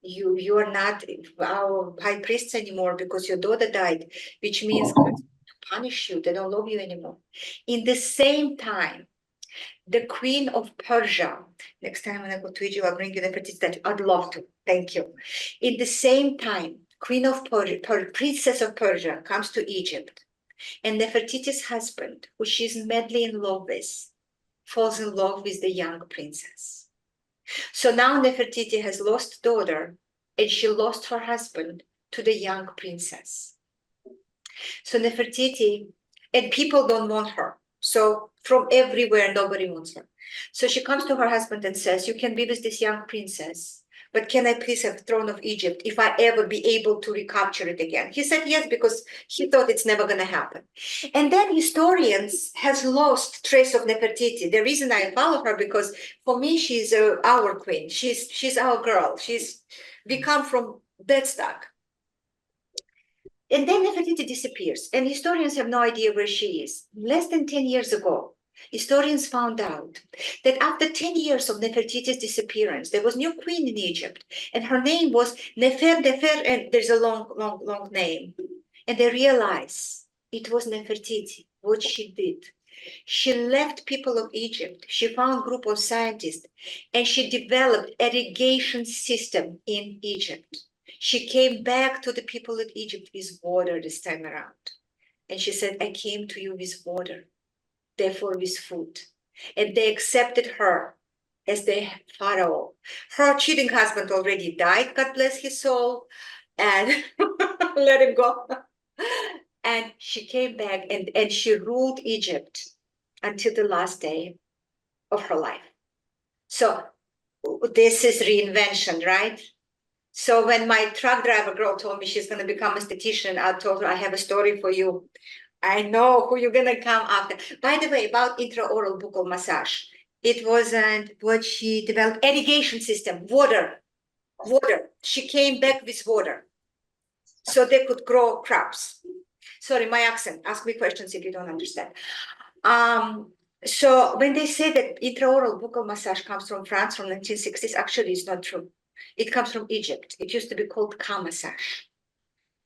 You are not our high priests anymore because your daughter died, which means God punish you. They don't love you anymore. In the same time, the Queen of Persia, next time when I go to Egypt, I'll bring you the statue. I'd love to. Thank you. In the same time, Queen of Persia, Princess of Persia comes to Egypt, and Nefertiti's husband, who she's madly in love with, falls in love with the young princess. So now Nefertiti has lost daughter, and she lost her husband to the young princess. So Nefertiti, and people don't want her. So from everywhere, nobody wants her. So she comes to her husband and says, you can be with this young princess, but can I please have the throne of Egypt if I ever be able to recapture it again? He said yes, because he thought it's never going to happen. And then historians has lost trace of Nefertiti. The reason I follow her, because for me, she's our queen. She's our girl. We come from that stock. And then Nefertiti disappears, and historians have no idea where she is. Less than 10 years ago, historians found out that after 10 years of Nefertiti's disappearance, there was a new queen in Egypt, and her name was Nefer, and there's a long name. And they realized it was Nefertiti, what she did. She left people of Egypt. She found a group of scientists, and she developed irrigation system in Egypt. She came back to the people of Egypt with water this time around. And she said, I came to you with water, therefore with food. And they accepted her as the pharaoh. Her cheating husband already died, God bless his soul, and let him go. And she came back and she ruled Egypt until the last day of her life. So this is reinvention, right? So when my truck driver girl told me she's going to become a esthetician, I told her, I have a story for you. I know who you're going to come after. By the way, about intraoral buccal massage, it wasn't what she developed, irrigation system, water. She came back with water so they could grow crops. Sorry, my accent. Ask me questions if you don't understand. So when they say that intraoral buccal massage comes from France from 1960s, actually it's not true. It comes from Egypt. It used to be called Ka massage.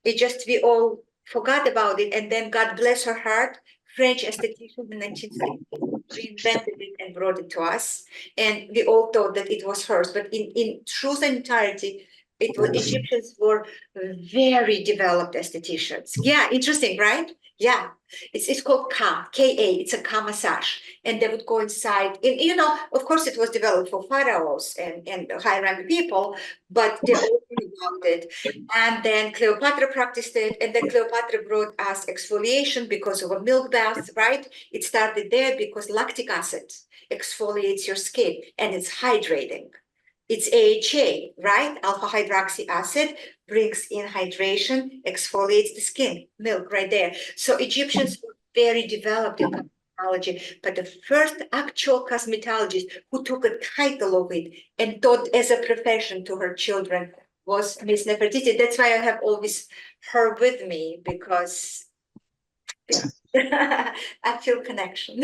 It just, we all forgot about it. And then God bless her heart, French esthetician in 1960s reinvented it and brought it to us. And we all thought that it was hers. But in truth and entirety, it was Egyptians were very developed estheticians. Yeah, interesting, right? Yeah, it's called Ka, it's a Ka massage. And they would go inside. And, you know, of course, it was developed for pharaohs and high-rank people, but they all loved it. And then Cleopatra practiced it. And then Cleopatra brought us exfoliation because of a milk bath, right? It started there because lactic acid exfoliates your skin and it's hydrating. It's AHA, right? Alpha hydroxy acid brings in hydration, exfoliates the skin, milk right there. So Egyptians were very developed in cosmetology, but the first actual cosmetologist who took a title of it and taught as a profession to her children was Miss Nefertiti. That's why I have always her with me, because I feel connection.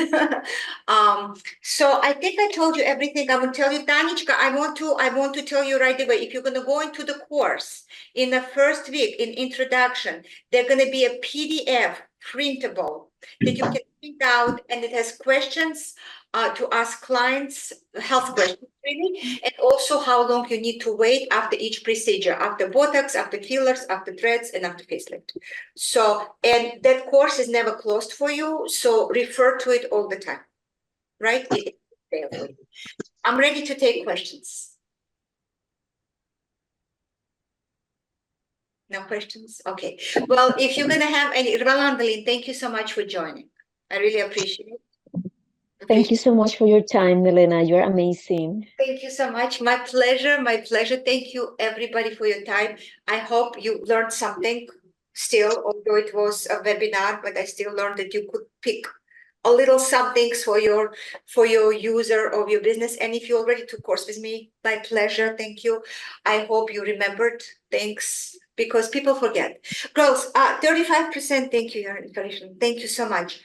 So I think I told you everything I will tell you. Tanichka, I want to tell you right away, if you're going to go into the course in the first week in introduction, there's going to be a PDF printable that you can print out, and it has questions to ask clients, health questions really, and also how long you need to wait after each procedure, after Botox, after fillers, after threads, and after facelift. So, and that course is never closed for you, so refer to it all the time, right? It's there for you. I'm ready to take questions. No questions? Okay. Well, if you're going to have any, Rolandalin, thank you so much for joining. I really appreciate it. Thank you so much for your time, Helena. You're amazing. Thank you so much. My pleasure. My pleasure. Thank you, everybody, for your time. I hope you learned something still, although it was a webinar, but I still learned that you could pick a little something for your user of your business. And if you already took course with me, my pleasure. Thank you. I hope you remembered things, because people forget. Girls, 35%. Thank you, your information. Thank you so much.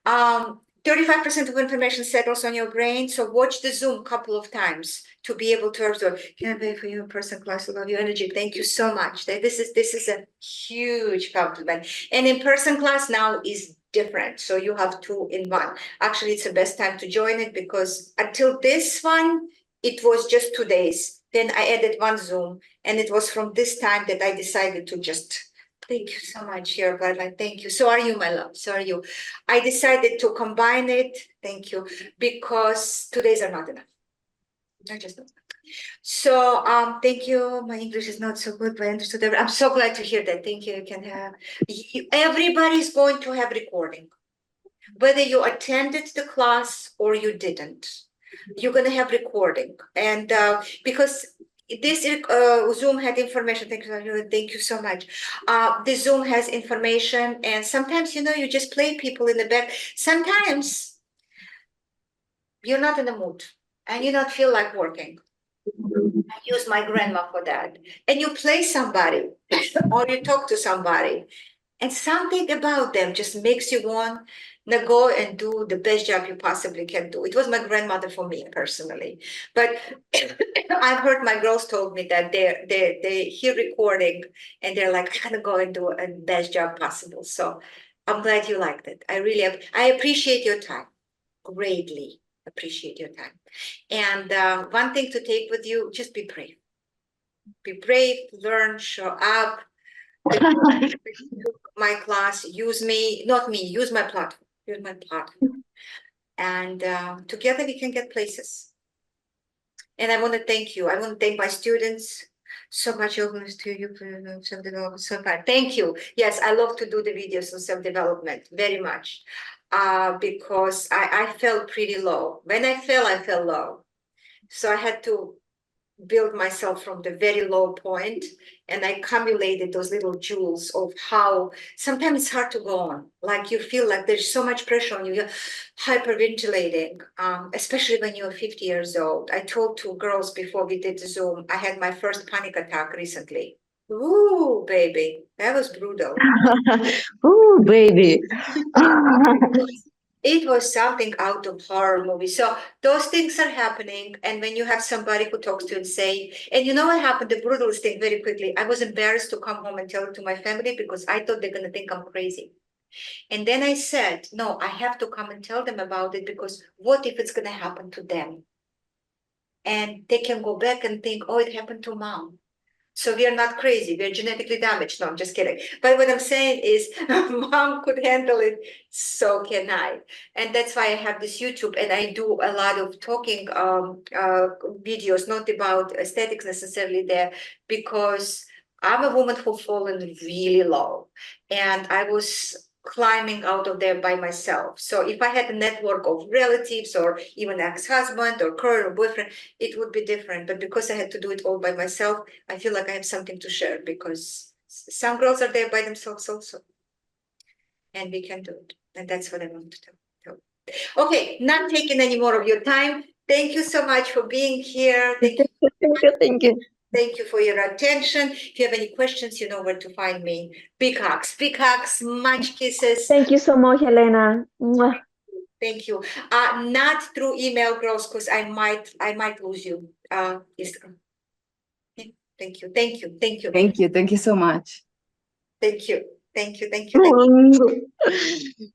35% of information settles on your brain. So watch the Zoom a couple of times to be able to absorb. Can I pay for your person class? I love your energy. Thank you so much. This is a huge compliment. And in-person class now is different. So you have 2 in 1. Actually, it's the best time to join it, because until this one, it was just 2 days. Then I added 1 Zoom, and it was from this time that I decided to just. Thank you so much, your guideline. Thank you. So are you, my love. So are you. I decided to combine it. Thank you. Because 2 days are not enough. I just don't. So thank you. My English is not so good, but I understood everything. I'm so glad to hear that. Thank you. You can have everybody's going to have recording. Whether you attended the class or you didn't, you're going to have recording. And because this Zoom had information. Thank you so much. The Zoom has information, and sometimes, you know, you just play people in the back. Sometimes you're not in the mood and you don't feel like working. I use my grandma for that. And you play somebody or you talk to somebody, and something about them just makes you want to go and do the best job you possibly can do. It was my grandmother for me personally, but I've heard my girls told me that they hear recording and they're like, I gotta go and do a best job possible. So I'm glad you liked it. I appreciate your time, greatly appreciate your time. And one thing to take with you, just be brave. Be brave, learn, show up. My class, use me, not me, use my platform, and together we can get places. And I want to thank you. I want to thank my students so much. To you for self-development. So far. Thank you. Yes, I love to do the videos on self-development very much. Because I felt pretty low. When I fell low. So I had to build myself from the very low point, and I accumulated those little jewels of how sometimes it's hard to go on. Like you feel like there's so much pressure on you. You're hyperventilating, especially when you're 50 years old. I told two girls before we did the Zoom, I had my first panic attack recently. Ooh, baby, that was brutal. Oh, baby. It was something out of horror movie. So those things are happening. And when you have somebody who talks to you and say, and you know what happened, the brutalest thing very quickly, I was embarrassed to come home and tell it to my family because I thought they're going to think I'm crazy. And then I said, no, I have to come and tell them about it because what if it's going to happen to them? And they can go back and think, oh, it happened to mom. So we are not crazy. We are genetically damaged. No, I'm just kidding. But what I'm saying is mom could handle it. So can I. And that's why I have this YouTube and I do a lot of talking videos, not about aesthetics necessarily there, because I'm a woman who fallen really low and I was climbing out of there by myself. So if I had a network of relatives or even ex-husband or current or boyfriend, it would be different. But because I had to do it all by myself, I feel like I have something to share because some girls are there by themselves also. And we can do it. And that's what I want to tell. Okay, not taking any more of your time. Thank you so much for being here. Thank you. Thank you. Thank you for your attention. If you have any questions, you know where to find me. Big hugs, much kisses. Thank you so much, Helena. Mwah. Thank you. Not through email, girls, because I might lose you. Thank you. Thank you. Thank you. Thank you. Thank you so much. Thank you. Thank you. Thank you. Thank you.